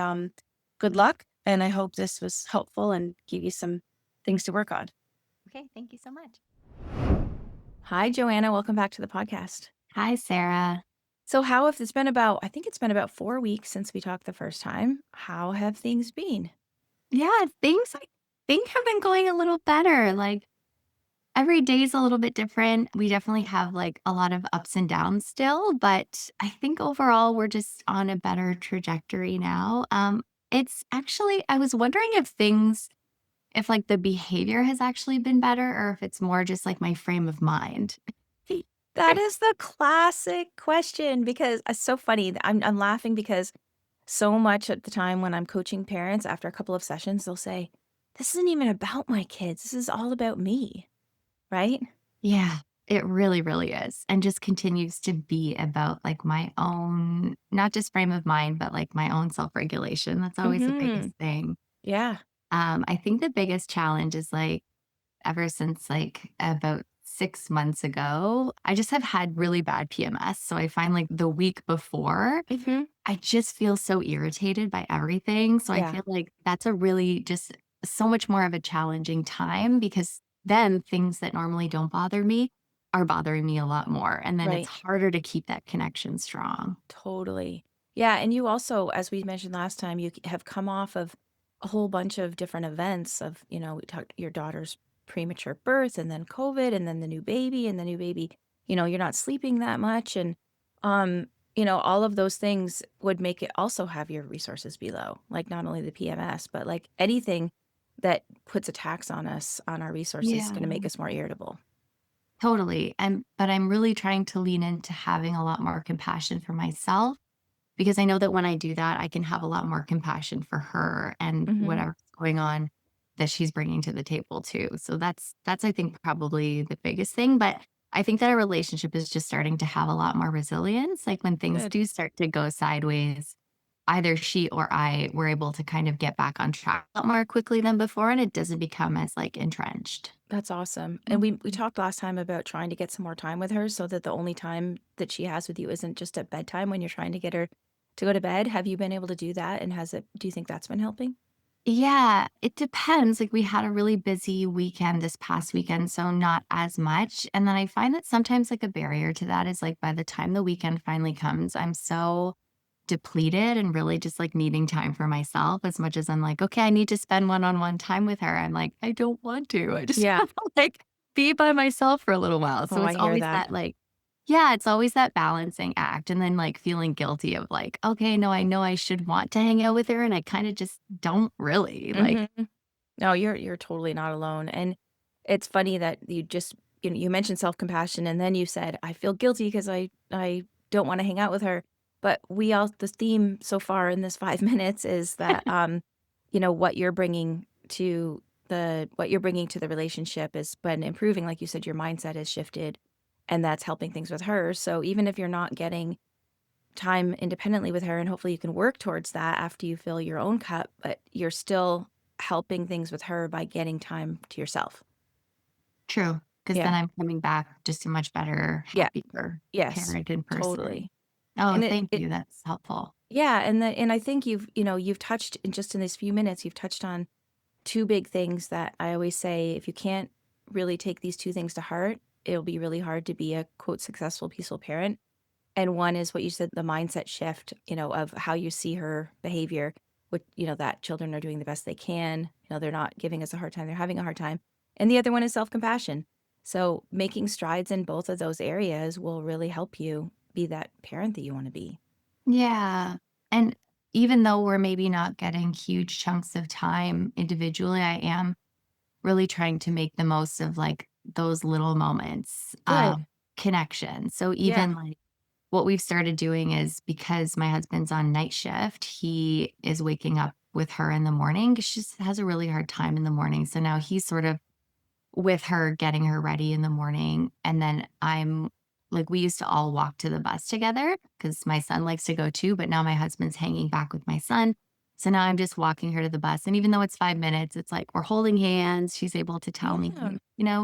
good luck. And I hope this was helpful and give you some things to work on. Okay, thank you so much. Hi, Joanna. Welcome back to the podcast. Hi, Sarah. So, I think it's been about 4 weeks since we talked the first time. How have things been? Yeah, things I think have been going a little better. Like every day is a little bit different. We definitely have like a lot of ups and downs still, but I think overall we're just on a better trajectory now. It's actually, I was wondering if like the behavior has actually been better or if it's more just like my frame of mind. That is the classic question because it's so funny. I'm laughing because so much at the time when I'm coaching parents after a couple of sessions, they'll say, "This isn't even about my kids. This is all about me." Right? Yeah, it really, really is. And just continues to be about like my own, not just frame of mind, but like my own self regulation. That's always the Hmm. biggest thing. Yeah. I think the biggest challenge is like ever since like about 6 months ago, I just have had really bad PMS. So I find like the week before, Hmm. I just feel so irritated by everything. So I Yeah, feel like that's a really just so much more of a challenging time because then things that normally don't bother me are bothering me a lot more. And then it's right. harder to keep that connection strong. Totally. Yeah, and you also, as we mentioned last time, have come off of a whole bunch of different events of, we talked your daughter's premature birth and then COVID and then the new baby and the new baby, you're not sleeping that much and um, all of those things would make it also have your resources be low. Like not only the PMS, but like anything that puts a tax on us on our resources is going to Yeah. make us more irritable. Totally. But I'm really trying to lean into having a lot more compassion for myself because I know that when I do that, I can have a lot more compassion for her and Mhm. whatever's going on that she's bringing to the table too. So that's I think probably the biggest thing, but I think that our relationship is just starting to have a lot more resilience. Like when things Good. do start to go sideways, either she or I were able to kind of get back on track a lot more quickly than before and it doesn't become as like entrenched. That's awesome. And we Mhm. talked last time about trying to get some more time with her so that the only time that she has with you isn't just at bedtime when you're trying to get her to go to bed. Have you been able to do that? And do you think that's been helping? Yeah, it depends. Like we had a really busy weekend this past weekend, so not as much. And then I find that sometimes like a barrier to that is like by the time the weekend finally comes, I'm so depleted and really just like needing time for myself as much as I'm like, okay, I need to spend one-on-one time with her. I'm like, I don't want to. I just Yeah. want to like be by myself for a little while. Oh, So I it's hear always that. that like yeah, it's always that balancing act and then, like, feeling guilty of, like, "Okay, no, I know I should want to hang out with her, and I kinda just don't really." Like Hmm. No, you're totally not alone. And it's funny that you mentioned self-compassion and then you said, I feel guilty because I don't want to hang out with her. But the theme so far in this 5 minutes is that what you're bringing to the relationship has been improving. Like you said, your mindset has shifted and that's helping things with her. So even if you're not getting time independently with her and hopefully you can work towards that after you fill your own cup, but you're still helping things with her by getting time to yourself. true, because then Yeah. I'm coming back just a much better, Yeah. happier Yes. parent and person. Totally. Oh, And thank you, that's helpful. yeah, and I think you've touched in just in these few minutes, you've touched on two big things that I always say, if you can't really take these two things to heart, it'll be really hard to be a quote successful, peaceful parent. And one is what you said, the mindset shift, of how you see her behavior, which, that children are doing the best they can. They're not giving us a hard time, they're having a hard time. And the other one is self compassion. So making strides in both of those areas will really help you be that parent that you want to be. Yeah, and even though we're maybe not getting huge chunks of time individually, I am really trying to make the most of, like, those little moments of Good. connection. So Yeah. even, like, what we've started doing is because my husband's on night shift, he is waking up with her in the morning 'cause she just has a really hard time in the morning. So now he's sort of with her, getting her ready in the morning, and then I'm like, we used to all walk to the bus together because my son likes to go too, but now my husband's hanging back with my son. So now I'm just walking her to the bus, and even though it's 5 minutes, it's like we're holding hands, she's able to tell me, Yeah.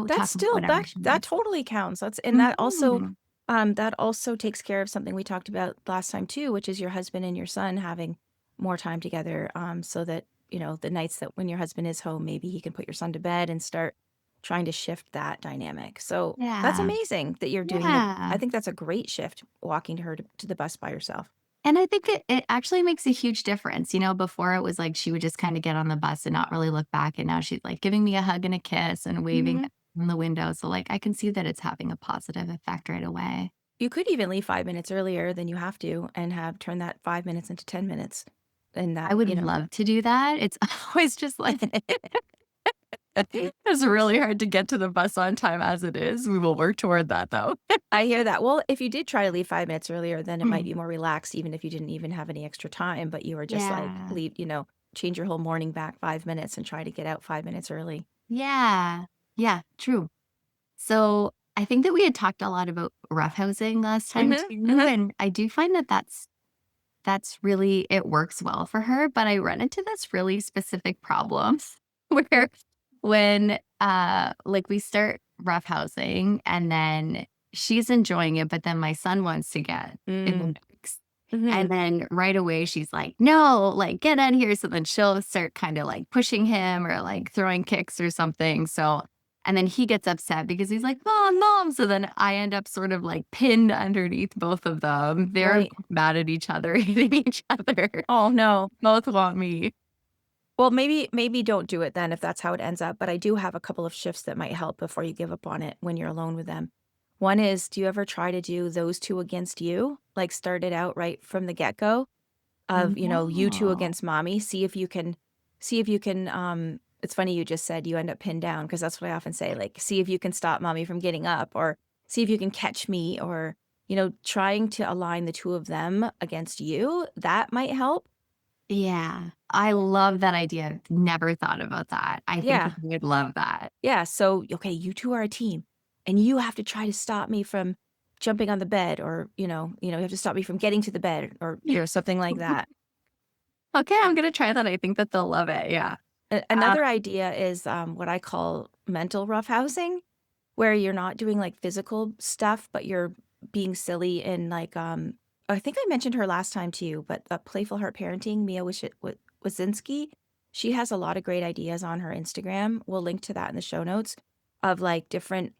That's talk about still whatever that she that wants. totally counts. Mhm. That also takes care of something we talked about last time too, which is your husband and your son having more time together. So that, the nights that when your husband is home, maybe he can put your son to bed and start trying to shift that dynamic. So that's Yeah. amazing that you're doing it. I Yeah. think that's a great shift, walking to her to the bus by yourself. And I think it actually makes a huge difference. Before it was like she would just kind of get on the bus and not really look back. And now she's like giving me a hug and a kiss and waving Hmm. from the window. So, like, I can see that it's having a positive effect right away. You could even leave 5 minutes earlier than you have to and have turn that 5 minutes into 10 minutes. And I that, would love to do that. It's always just like, it's really hard to get to the bus on time as it is. We will work toward that though. I hear that. Well, if you did try to leave 5 minutes earlier, then it might Mm. be more relaxed, even if you didn't even have any extra time, but you were just like, Yeah. change your whole morning back 5 minutes and try to get out 5 minutes early. Yeah. Yeah. True. So I think that we had talked a lot about roughhousing last time Hmm. too. Hmm. And I do find that that's really it works well for her, but I run into this really specific problem where when, like, we start roughhousing, and then she's enjoying it, but then my son wants to get in the Mm. mix. And Mhm. then right away she's like, "No, like get in here." So then she'll start kind of like pushing him or like throwing kicks or something. So and then he gets upset because he's like, "Mom, mom." So then I end up sort of like pinned underneath both of them. They're Right. mad at each other, hitting each other. Oh, no. Both want me. Well, maybe don't do it then if that's how it ends up, but I do have a couple of shifts that might help before you give up on it when you're alone with them. One is, do you ever try to do those 2 against you? Like, start it out right from the get-go of, you 2 No. against mommy. See if you can, it's funny you just said you end up pinned down because that's what I often say, like, see if you can stop mommy from getting up or see if you can catch me or, trying to align the 2 of them against you, that might help. Yeah. I love that idea. I've never thought about that. I think Yeah. he would love that. Yeah, so, okay, you 2 are a team, and you have to try to stop me from jumping on the bed or, you have to stop me from getting to the bed or, something like that. Okay, I'm gonna try that. I think that they'll love it. Yeah. Uh, Another idea is, what I call mental roughhousing, where you're not doing, like, physical stuff, but you're being silly and, like, I think I mentioned her last time to you, but, Playful Heart Parenting, Mia Wazinski, she has a lot of great ideas on her Instagram. We'll link to that in the show notes of, like, different,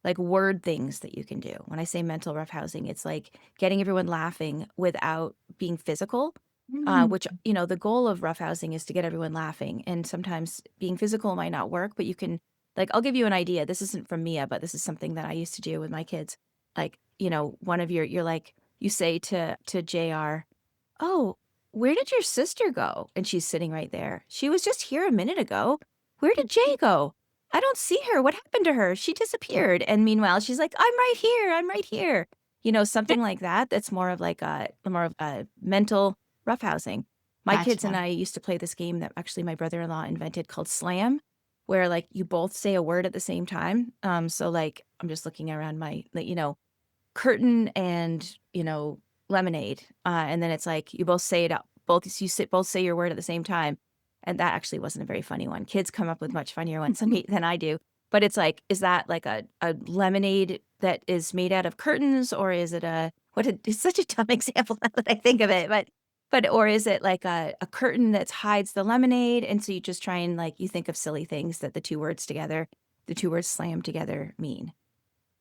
like, word things that you can do. When I say mental roughhousing, it's, like, getting everyone laughing without being physical, mm, which, the goal of roughhousing is to get everyone laughing, and sometimes being physical might not work, but you can like, I'll give you an idea. This isn't from Mia, but this is something that I used to do with my kids. Like, one of you're like, you say to JR, "Oh, where did your sister go?" And she's sitting right there. "She was just here a minute ago. Where did Jay go? I don't see her. What happened to her? She disappeared." And meanwhile, she's like, "I'm right here. I'm right here." Something like that. That's more of a mental roughhousing. My kids and gotcha. I used to play this game that actually my brother-in-law invented called Slam, where, like, you both say a word at the same time. So, like, I'm just looking around my, like, curtain and, lemonade. And then it's like you both say it out. Both say your word at the same time. And that actually wasn't a very funny one. Kids come up with much funnier ones than I do. But it's like, is that like a lemonade that is made out of curtains, or is it it's such a dumb example now that I think of it, or is it like a curtain that hides the lemonade? And so you just try and, like, you think of silly things that the two words slammed together mean.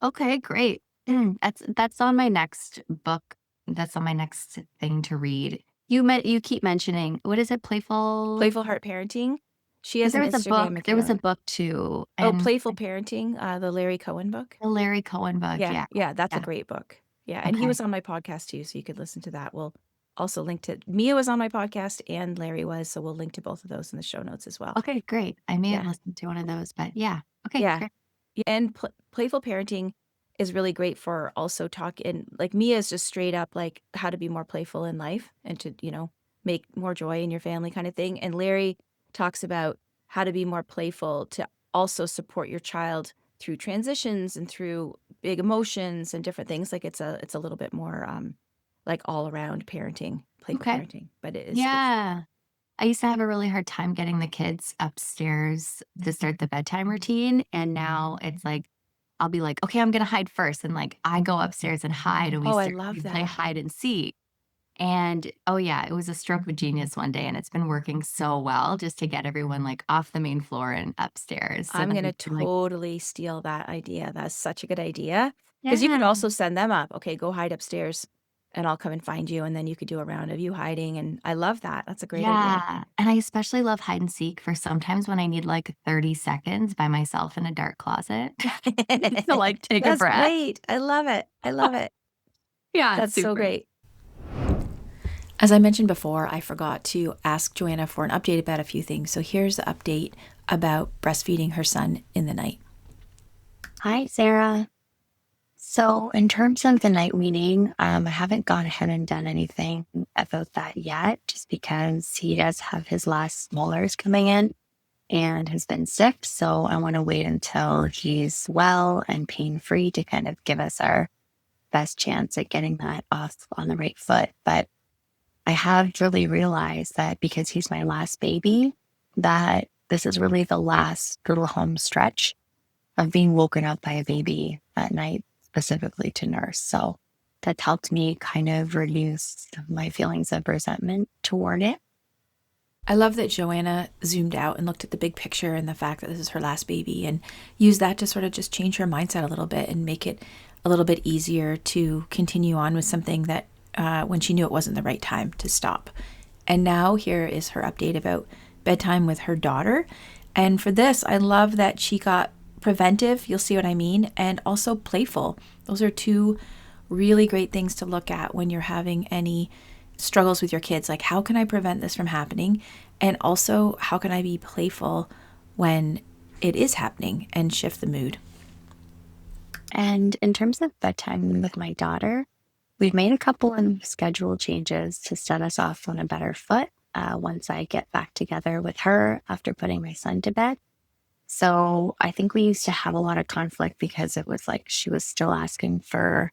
Okay, great. That's on my next book. That's on my next thing to read. You keep mentioning what is it? Playful? Playful Heart Parenting. She Because has an there was a Instagram book. There was a account. book too, Oh, and Playful Parenting, the Larry Cohen book. the Larry Cohen book. Yeah, Yeah, yeah, that's a yeah. great book. Yeah, and he Okay, was on my podcast too, so you could listen to that. We'll also link to Mia was on my podcast and Larry was, so we'll link to both of those in the show notes as well. okay, great. I may have Yeah, listened to one of those, but yeah. Okay, yeah. great. Yeah, and playful parenting is really great for also talking. Like, Mia is just straight up like how to be more playful in life and to, make more joy in your family kind of thing. And Larry talks about how to be more playful to also support your child through transitions and through big emotions and different things. Like, it's a little bit more like all around parenting, playful Okay, parenting. But it's yeah. I used to have a really hard time getting the kids upstairs to start the bedtime routine. And now it's like, I'll be like, okay, I'm going to hide first. And like, I go upstairs and hide and oh, I love we play that. hide and seek. And oh, yeah, it was a stroke of genius one day. And it's been working so well just to get everyone like off the main floor and upstairs. So I'm then gonna we can like, totally steal that idea. That's such a good idea. Because you could yeah, also send them up. Okay, go hide upstairs and I'll come and find you. And then you could do a round of you hiding. And I love that. That's a great idea. yeah. And I especially love hide and seek for sometimes when I need like 30 seconds by myself in a dark closet to like take a That's breath. great. I love it. I love it. Yeah, it's That's so super. great. As I mentioned before, I forgot to ask Joanna for an update about a few things. So here's the update about breastfeeding her son in the night. Hi, Sarah. So, in terms of the night weaning, I haven't gone ahead and done anything about that yet, just because he does have his last molars coming in and has been sick. So, I want to wait until he's well and pain free to kind of give us our best chance at getting that off on the right foot. But I have really realized that because he's my last baby, that this is really the last little home stretch of being woken up by a baby at night, specifically to nurse. So that's helped me kind of reduce my feelings of resentment toward it. I love that Joanna zoomed out and looked at the big picture and the fact that this is her last baby and used that to sort of just change her mindset a little bit and make it a little bit easier to continue on with something that when she knew it wasn't the right time to stop. And now here is her update about bedtime with her daughter. And for this, I love that she got preventive, you'll see what I mean, and also playful. Those are two really great things to look at when you're having any struggles with your kids. Like, how can I prevent this from happening? And also, how can I be playful when it is happening and shift the mood? And in terms of bedtime with my daughter, we've made a couple of schedule changes to set us off on a better foot once I get back together with her after putting my son to bed. So I think we used to have a lot of conflict because it was like she was still asking for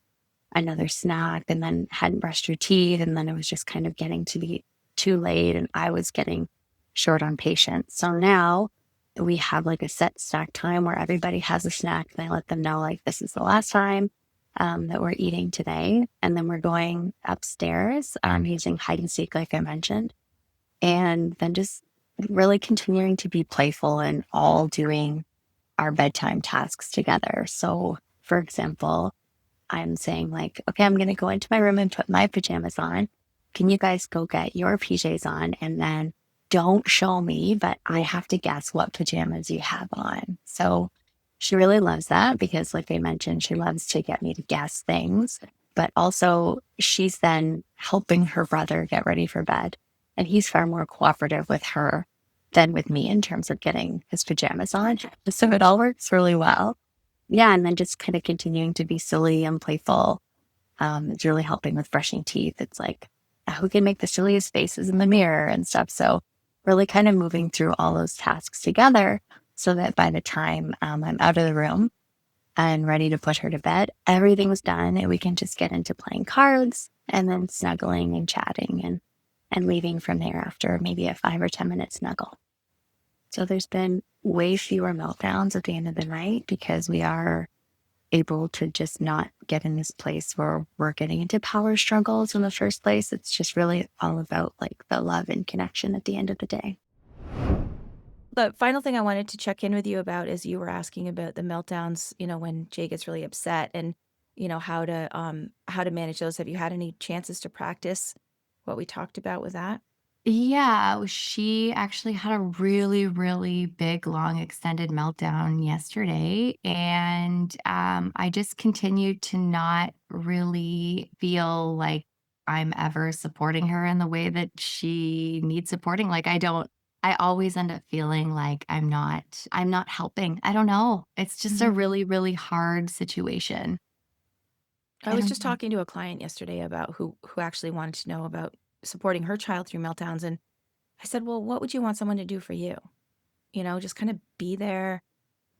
another snack and then hadn't brushed her teeth. And then it was just kind of getting to be too late and I was getting short on patience. So now we have like a set snack time where everybody has a snack and I let them know like this is the last time that we're eating today. And then we're going upstairs using hide and seek, like I mentioned, and then just really continuing to be playful and all doing our bedtime tasks together. So, for example, I'm saying like, okay, I'm going to go into my room and put my pajamas on. Can you guys go get your PJs on? And then don't show me, but I have to guess what pajamas you have on. So she really loves that because, like I mentioned, she loves to get me to guess things, but also she's then helping her brother get ready for bed. And he's far more cooperative with her than with me in terms of getting his pajamas on. So it all works really well. Yeah, and then just kind of continuing to be silly and playful. It's really helping with brushing teeth. It's like, who can make the silliest faces in the mirror and stuff. So really kind of moving through all those tasks together so that by the time I'm out of the room and ready to put her to bed, everything's done and we can just get into playing cards and then snuggling and chatting and leaving from there after maybe a 5 or 10 minute snuggle. So there's been way fewer meltdowns at the end of the night because we are able to just not get in this place where we're getting into power struggles in the first place. It's just really all about like the love and connection at the end of the day. The final thing I wanted to check in with you about is you were asking about the meltdowns, when Jay gets really upset and, how to manage those. Have you had any chances to practice what we talked about with that? Yeah, she actually had a really, really big, long, extended meltdown yesterday. And I just continued to not really feel like I'm ever supporting her in the way that she needs supporting. Like I always end up feeling like I'm not helping. I don't know. It's just a Mhm. really, really hard situation. I I was don't just know. talking to a client yesterday about who actually wanted to know about supporting her child through meltdowns, and I said, "Well, what would you want someone to do for you? Just kind of be there,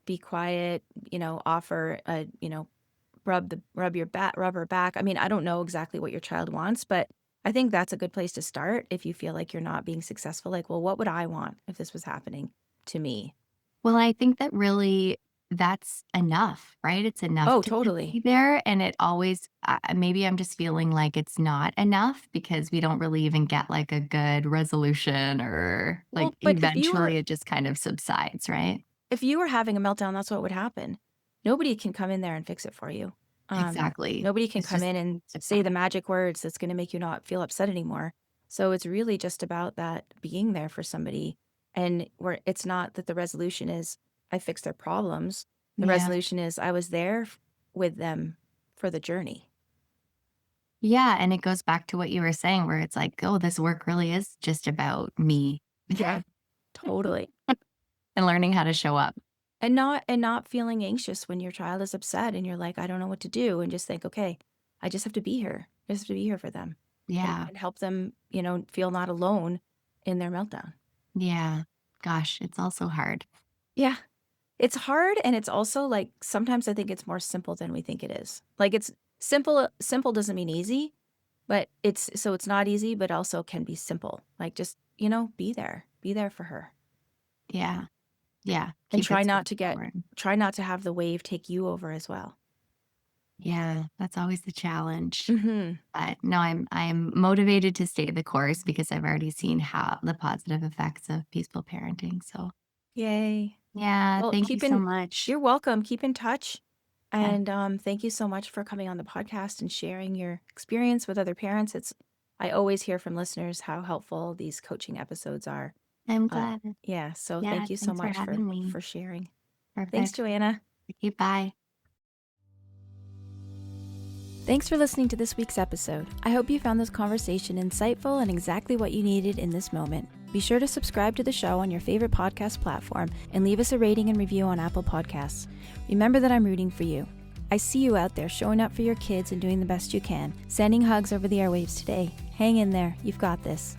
be quiet, offer a, rub her back." I mean, I don't know exactly what your child wants, but I think that's a good place to start if you feel like you're not being successful. Like, well, what would I want if this was happening to me? Well, I think that really that's enough, right? It's enough Oh, to just be totally. there. And it always, maybe I'm just feeling like it's not enough because we don't really even get like a good resolution or like Well, but eventually it just kind of subsides, right? if you were having a meltdown, that's what would happen. Nobody can come in there and fix it for you. Exactly. Nobody can It's come just in and say the subside. magic words that's going to make you not feel upset anymore. So it's really just about that being there for somebody. And where it's not that the resolution is I fixed their problems. The Yeah. resolution is I was there with them for the journey. Yeah. And it goes back to what you were saying, where it's like, oh, this work really is just about me Yeah, totally. and learning how to show up. And not feeling anxious when your child is upset and you're like, I don't know what to do. And just think, okay, I just have to be here. I just have to be here for them and, Yeah. and help them, feel not alone in their meltdown. Yeah. Gosh, it's also hard. Yeah. It's hard. And it's also like sometimes I think it's more simple than we think it is. Like it's simple doesn't mean easy, but it's not easy, but also can be simple. Like just, be there for her. Yeah. Yeah. And keep try it not to have the wave take you over as well. Yeah, that's always the challenge. Mm-hmm. But no, I'm motivated to stay the course because I've already seen how the positive effects of peaceful parenting. So Yay. yeah, Well, thank you so much. you're welcome. Keep in touch. Okay. And thank you so much for coming on the podcast and sharing your experience with other parents. I always hear from listeners how helpful these coaching episodes are. I'm glad. Yeah, so Yeah, thank you so thanks for much having me. for sharing. Thanks, Perfect. Joanna. Okay, bye. Thanks for listening to this week's episode. I hope you found this conversation insightful and exactly what you needed in this moment. Be sure to subscribe to the show on your favorite podcast platform and leave us a rating and review on Apple Podcasts. Remember that I'm rooting for you. I see you out there showing up for your kids and doing the best you can. Sending hugs over the airwaves today. Hang in there. You've got this.